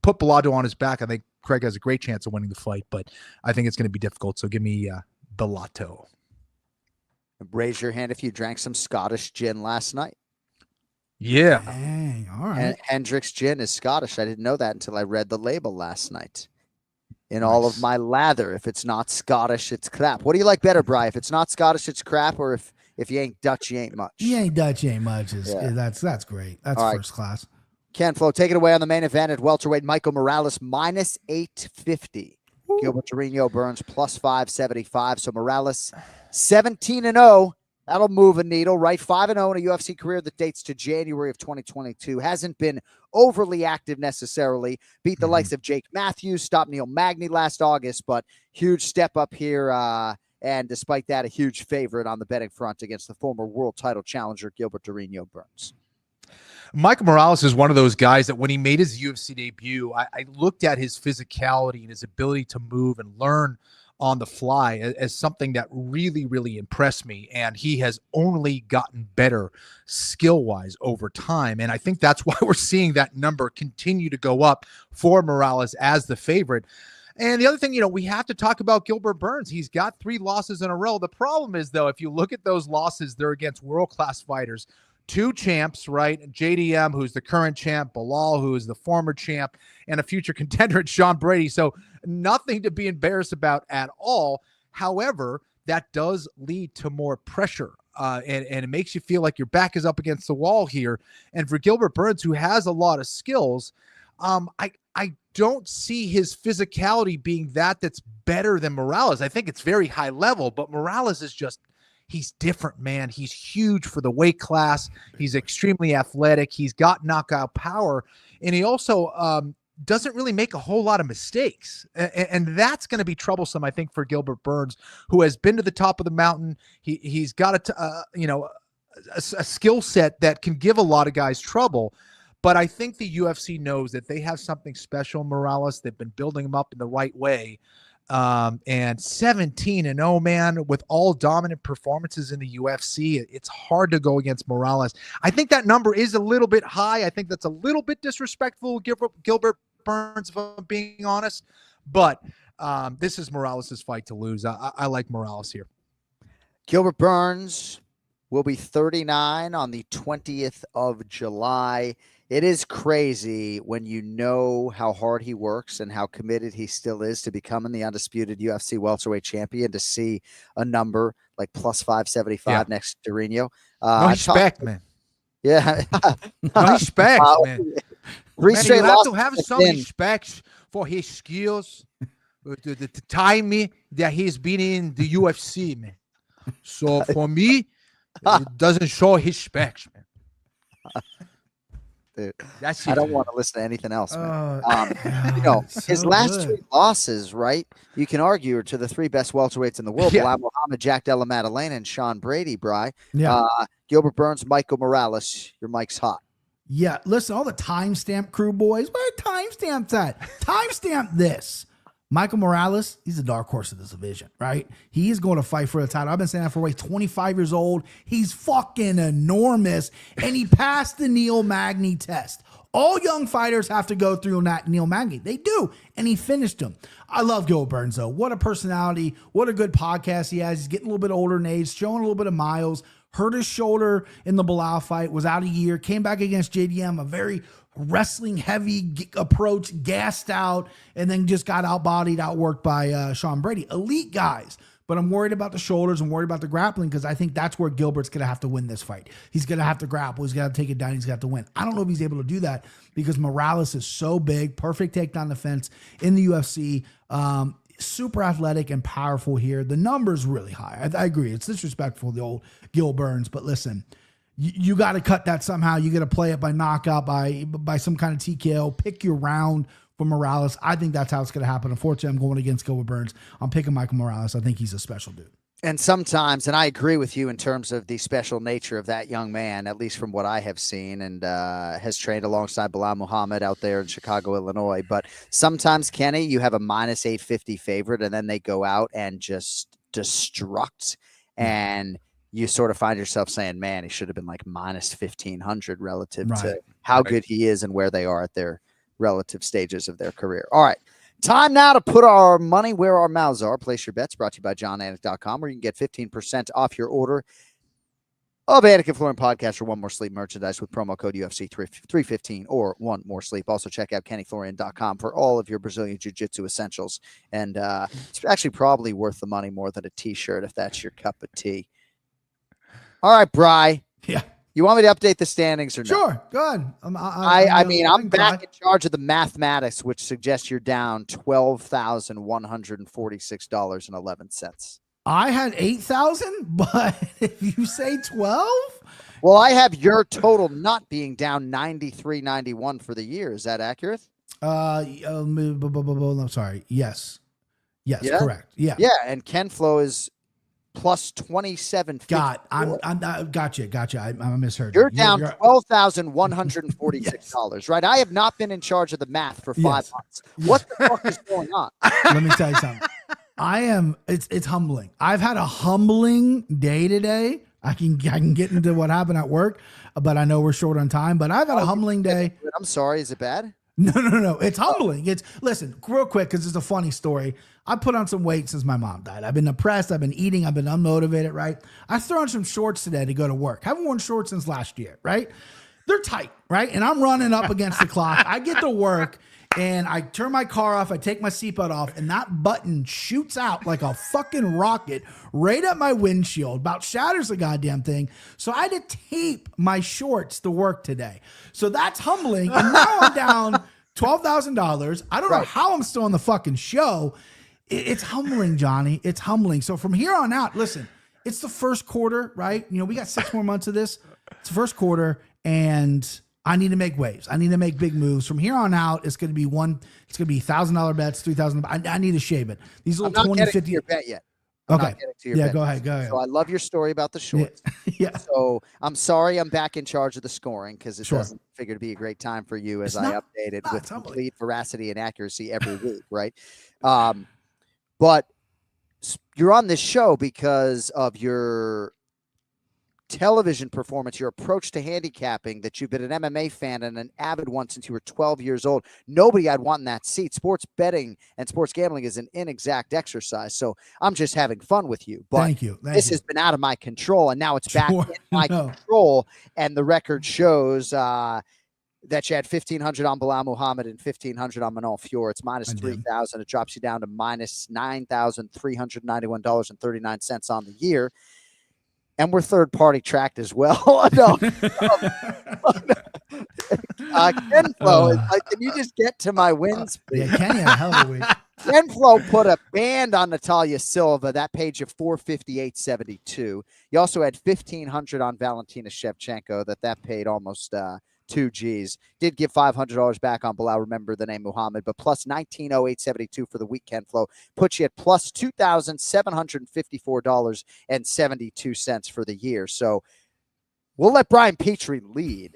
put Bellato on his back, I think Craig has a great chance of winning the fight, but I think it's going to be difficult. So give me Bellato. Raise your hand if you drank some Scottish gin last night. Yeah. Dang, all right. Hendrick's gin is Scottish. I didn't know that until I read the label last night. In all of my lather, if it's not Scottish, it's crap. What do you like better, Bri? If it's not Scottish, it's crap, or if you ain't Dutch, you ain't much. You ain't Dutch, you ain't much. Yeah. That's great. That's All right. first class. Ken Flo, take it away on the main event at welterweight. Michael Morales minus 850. Gilbert Durinho Burns plus 575. So Morales 17-0. That'll move a needle, right? 5-0 in a UFC career that dates to January of 2022. Hasn't been overly active necessarily. Beat the likes of Jake Matthews, stopped Neil Magny last August, but huge step up here. And despite that, a huge favorite on the betting front against the former world title challenger, Gilbert Durinho Burns. Michael Morales is one of those guys that when he made his UFC debut, I looked at his physicality and his ability to move and learn on the fly as something that really, really impressed me. And he has only gotten better skill-wise over time. And I think that's why we're seeing that number continue to go up for Morales as the favorite. And the other thing, we have to talk about Gilbert Burns. He's got 3 losses in a row. The problem is, though, if you look at those losses, they're against world-class fighters. 2 champs, right? JDM, who's the current champ, Bilal, who is the former champ, and a future contender at Sean Brady. So nothing to be embarrassed about at all. However, that does lead to more pressure. And it makes you feel like your back is up against the wall here. And for Gilbert Burns, who has a lot of skills, I don't see his physicality being that's better than Morales. I think it's very high level, but Morales is he's different, man. He's huge for the weight class. He's extremely athletic. He's got knockout power. And he also doesn't really make a whole lot of mistakes. And that's going to be troublesome, I think, for Gilbert Burns, who has been to the top of the mountain. He's got a skill set that can give a lot of guys trouble. But I think the UFC knows that they have something special in Morales. They've been building him up in the right way. And 17-0, man, with all dominant performances in the UFC, it's hard to go against Morales. I think that number is a little bit high. I think that's a little bit disrespectful, Gilbert Burns, if I'm being honest. But this is Morales' fight to lose. I like Morales here. Gilbert Burns will be 39 on the 20th of July. It is crazy when you know how hard he works and how committed he still is to becoming the undisputed UFC welterweight champion, to see a number like plus 575 next to Durinho. No respect, man. Yeah. No respect, man. You have to have some respect for his skills, the time that he's been in the UFC, man. So for me, it doesn't show respect, man. Dude, that's I don't want to listen to anything else, man. His so last good. 3 losses, right? You can argue are to the 3 best welterweights in the world: Bilal Muhammad, Jack Della Maddalena, and Sean Brady. Bry, Gilbert Burns, Michael Morales. Your mic's hot. Yeah, listen, all the timestamp crew boys, where are timestamps at? Timestamp this. Michael Morales, he's a dark horse of this division, right? He is going to fight for a title. I've been saying that for 25 years old. He's fucking enormous, and he passed the Neil Magny test. All young fighters have to go through Neil Magny. They do, and he finished him. I love Gilbert Burns, though. What a personality. What a good podcast he has. He's getting a little bit older in age, showing a little bit of miles. Hurt his shoulder in the Bilal fight, was out a year, came back against JDM, a very wrestling heavy approach, gassed out, and then just got outbodied, outworked by Sean Brady. Elite guys. But I'm worried about the shoulders. I'm worried about the grappling, because I think that's where Gilbert's going to have to win this fight. He's going to have to grapple. He's got to take it down. He's got to win. I don't know if he's able to do that, because Morales is so big. Perfect takedown defense in the UFC. Super athletic and powerful here. The number's really high. I agree. It's disrespectful, the old Gil Burns. But listen, you got to cut that somehow. You got to play it by knockout, by some kind of TKO. Pick your round for Morales. I think that's how it's going to happen. Unfortunately, I'm going against Gilbert Burns. I'm picking Michael Morales. I think he's a special dude. And sometimes, and I agree with you in terms of the special nature of that young man, at least from what I have seen, and has trained alongside Bilal Muhammad out there in Chicago, Illinois. But sometimes, Kenny, you have a minus 850 favorite, and then they go out and just destruct. And you sort of find yourself saying, man, he should have been like minus 1,500 relative to how good he is and where they are at their relative stages of their career. All right. Time now to put our money where our mouths are. Place your bets, brought to you by JohnAnik.com, where you can get 15% off your order of Anik and Florian podcast for One More Sleep merchandise with promo code UFC 315 or One More Sleep. Also check out KennyFlorian.com for all of your Brazilian Jiu-Jitsu essentials. And it's actually probably worth the money more than a t-shirt if that's your cup of tea. All right, Bri. Yeah. You want me to update the standings or no? Sure. Go ahead. I'm back in charge of the mathematics, which suggests you're down $12,146.11. I had 8,000, but if you say 12, well, I have your total not being down 93.91 for the year. Is that accurate? I'm sorry. Yes. Yes, Yeah? correct. Yeah. Yeah, and Ken Flo is plus 27. Got you. I misheard. You're down $12,146, right? I have not been in charge of the math for 5 months. What the fuck is going on? Let me tell you something. It's humbling. I've had a humbling day today. I can get into what happened at work, but I know we're short on time, but I've had a humbling day. I'm sorry. Is it bad? No. It's humbling. Listen, real quick, because it's a funny story. I put on some weight since my mom died. I've been depressed. I've been eating. I've been unmotivated, right? I threw on some shorts today to go to work. Haven't worn shorts since last year, right? They're tight, right? And I'm running up against the clock. I get to work and I turn my car off. I take my seatbelt off and that button shoots out like a fucking rocket right at my windshield, about shatters the goddamn thing. So I had to tape my shorts to work today. So that's humbling. And now I'm down $12,000. I don't know how I'm still on the fucking show. It's humbling, Johnny. It's humbling. So from here on out, listen, it's the first quarter, right? You know, we got 6 more months of this. It's the first quarter, and I need to make waves. I need to make big moves. From here on out, it's going to be $1,000 bets, $3,000. I need to shave it. These little 20, 50. Your bet yet. Okay. Yeah, go ahead. So I love your story about the shorts. Yeah. So I'm sorry I'm back in charge of the scoring because it doesn't figure to be a great time for you as I updated with complete veracity and accuracy every week, right? But you're on this show because of your television performance, your approach to handicapping, that you've been an MMA fan and an avid one since you were 12 years old. Nobody I'd want in that seat. Sports betting and sports gambling is an inexact exercise. So I'm just having fun with you. But Thank you. This has been out of my control, and now it's back in my control. And the record shows that you had 1,500 on Bilal Muhammad and 1,500 on Manol Fior. It's minus 3,000. It drops you down to minus $9,391.39 on the year. And we're third-party tracked as well. Ken Flo, can you just get to my wins? Yeah, Kenny had a hell of a week. Ken Flo put a band on Natalia Silva. That paid you $458.72. You also had 1,500 on Valentina Shevchenko. That paid almost 2 G's. Did give $500 back on Bilal. Remember the name Muhammad, but plus 1908.72 for the week. Ken Flo puts you at plus $2,754.72 for the year. So we'll let Brian Petrie lead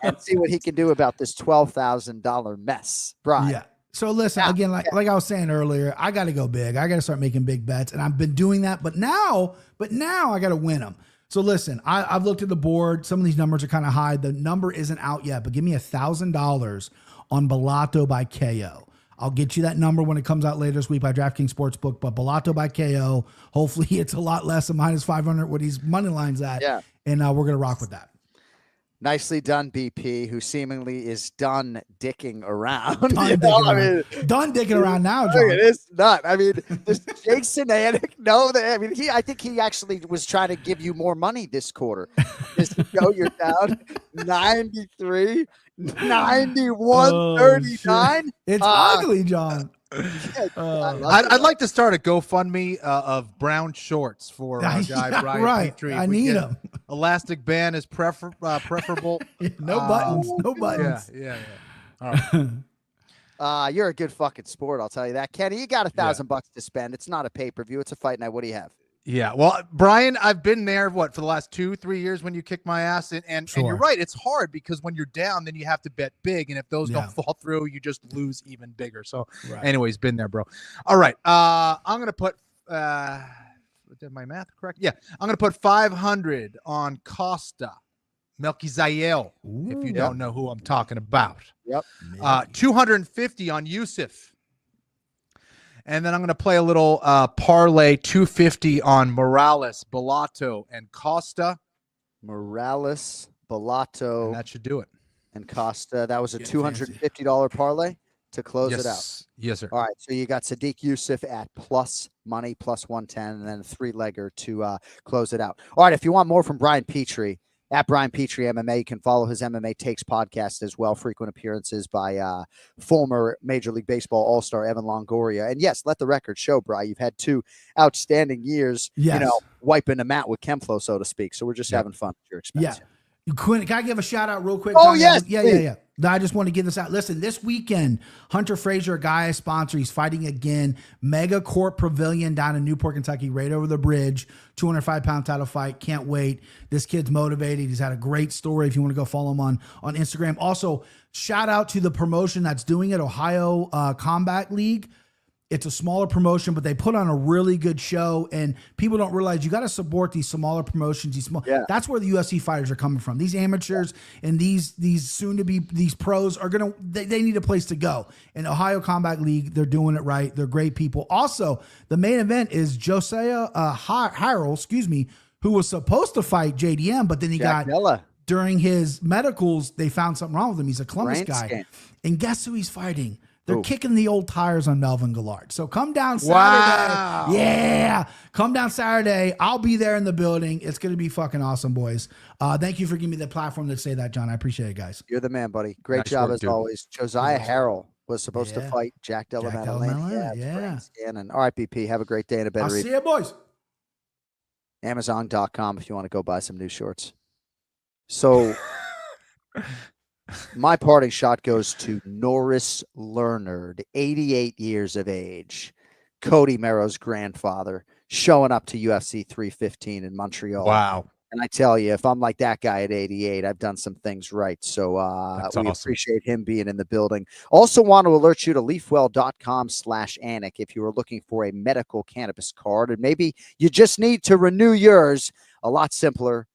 and see what he can do about this $12,000 mess. Brian. Yeah. So listen, again, like I was saying earlier, I got to go big. I got to start making big bets, and I've been doing that. But now I got to win them. So listen, I've looked at the board. Some of these numbers are kind of high. The number isn't out yet, but give me $1,000 on Bellato by KO. I'll get you that number when it comes out later this week by DraftKings Sportsbook. But Bellato by KO, hopefully it's a lot less than minus 500 what he's money lines at. Yeah. And we're going to rock with that. Nicely done, BP, who seemingly is done dicking around. Done dicking around now, John. It is not. I mean, does Jason Anik know that? I mean, I think he actually was trying to give you more money this quarter. Just to know you're down 93, 91, 39. It's ugly, John. I'd like to start a GoFundMe of brown shorts for our guy Brian Petrie. I need them. Elastic band is preferable. No buttons. No buttons. Yeah. All right. You're a good fucking sport, I'll tell you that. Kenny, you got $1,000 to spend. It's not a pay-per-view. It's a fight night. What do you have? Yeah, well, Brian, I've been there, for the last 2-3 years when you kicked my ass. And you're right, it's hard because when you're down, then you have to bet big. And if those don't fall through, you just lose even bigger. So anyways, been there, bro. All right, I'm going to put, did my math correct? Yeah, I'm going to put 500 on Costa, Melquizael, if you don't know who I'm talking about. Yep. 250 on Yusuf. And then I'm going to play a little parlay 250 on Morales, Bellato, and Costa. Morales, Bellato. And that should do it. And Costa. That was a $250 parlay. to close it out. Yes, sir. All right. So you got Sadiq Yusuf at plus money, plus 110, and then a 3-legger to close it out. All right. If you want more from Brian Petrie, at Brian Petrie MMA, you can follow his MMA Takes podcast as well. Frequent appearances by former Major League Baseball All-Star Evan Longoria. And yes, let the record show, Brian, you've had 2 outstanding years, wiping the mat with Chemflow, so to speak. So we're just having fun at your expense. Yeah. Can I give a shout out real quick? Oh, yes. Yeah. I just want to give this out. Listen, this weekend, Hunter Frazier, a guy I sponsor, he's fighting again. Mega Court Pavilion down in Newport, Kentucky, right over the bridge. 205-pound title fight. Can't wait. This kid's motivated. He's had a great story. If you want to go follow him on Instagram. Also, shout out to the promotion that's doing it, Ohio Combat League. It's a smaller promotion, but they put on a really good show, and people don't realize you got to support these smaller promotions. That's where the UFC fighters are coming from. These amateurs and these soon to be these pros are they need a place to go. And Ohio Combat League, they're doing it right. They're great people. Also, the main event is Jose Harrell, who was supposed to fight JDM, but then he Jack got Della. During his medicals, they found something wrong with him. He's a Columbus guy, Scan. and guess who he's fighting? They're kicking the old tires on Melvin Gillard. So come down Saturday. Wow. Yeah. Come down Saturday. I'll be there in the building. It's going to be fucking awesome, boys. Thank you for giving me the platform to say that, John. I appreciate it, guys. You're the man, buddy. Great job as always. Josiah Harrell was supposed to fight Jack Della Maddalena. Yeah. And all right, BP, have a great day and a better I'll see you, boys. Amazon.com if you want to go buy some new shorts. So my parting shot goes to Norris Leonard, 88 years of age, Cody Merrow's grandfather, showing up to UFC 315 in Montreal. Wow. And I tell you, if I'm like that guy at 88, I've done some things right. So we awesome. Appreciate him being in the building. Also want to alert you to leafwell.com/Anik if you are looking for a medical cannabis card. And maybe you just need to renew yours. A lot simpler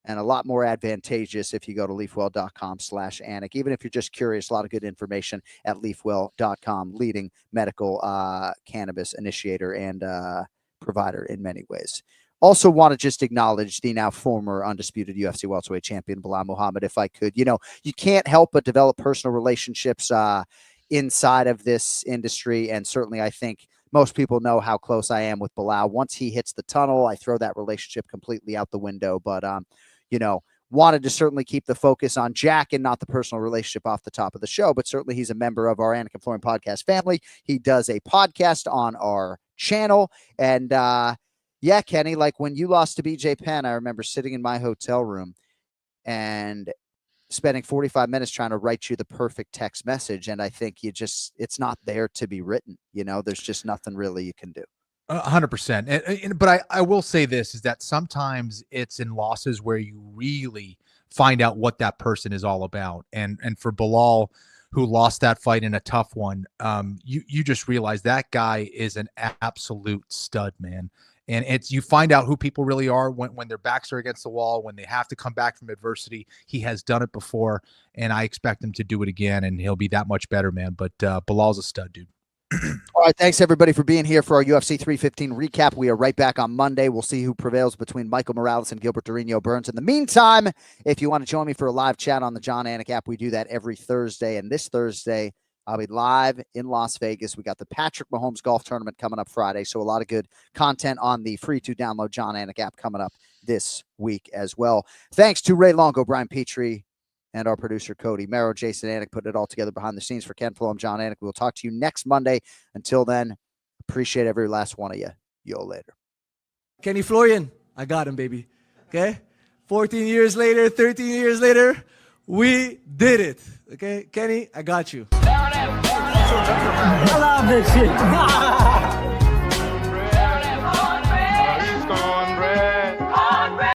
and a lot more advantageous if you go to leafwell.com/Anik. Even if you're just curious, a lot of good information at leafwell.com, leading medical cannabis initiator and provider in many ways. Also want to just acknowledge the now former undisputed UFC welterweight champion, Bilal Muhammad, if I could. You know, you can't help but develop personal relationships inside of this industry. And certainly I think most people know how close I am with Bilal. Once he hits the tunnel, I throw that relationship completely out the window. But, you know, wanted to certainly keep the focus on Jack and not the personal relationship off the top of the show. But certainly he's a member of our Anik and Florian podcast family. He does a podcast on our channel. And, yeah, Kenny, like when you lost to BJ Penn, I remember sitting in my hotel room and spending 45 minutes trying to write you the perfect text message. And I think it's not there to be written. You know, there's just nothing really you can do. 100%. But I will say this is that sometimes it's in losses where you really find out what that person is all about. And for Bilal, who lost that fight in a tough one, you just realize that guy is an absolute stud, man. And you find out who people really are when their backs are against the wall, when they have to come back from adversity. He has done it before, and I expect him to do it again, and he'll be that much better, man. But Bilal's a stud, dude. All right, thanks everybody for being here for our UFC 315 recap. We are right back on Monday. We'll see who prevails between Michael Morales and Gilbert Durinho Burns. In the meantime, if you want to join me for a live chat on the Jon Anik app, we do that every Thursday. And this Thursday, I'll be live in Las Vegas. We got the Patrick Mahomes golf tournament coming up Friday. So a lot of good content on the free to download Jon Anik app coming up this week as well. Thanks to Ray Longo, Brian Petrie, and our producer, Cody Merrow, Jason Anik, putting it all together behind the scenes for Ken Flo. I'm Jon Anik. We'll talk to you next Monday. Until then, appreciate every last one of you. Yo, later. Kenny Florian, I got him, baby. Okay? 14 years later, 13 years later, we did it. Okay? Kenny, I got you. I love this shit.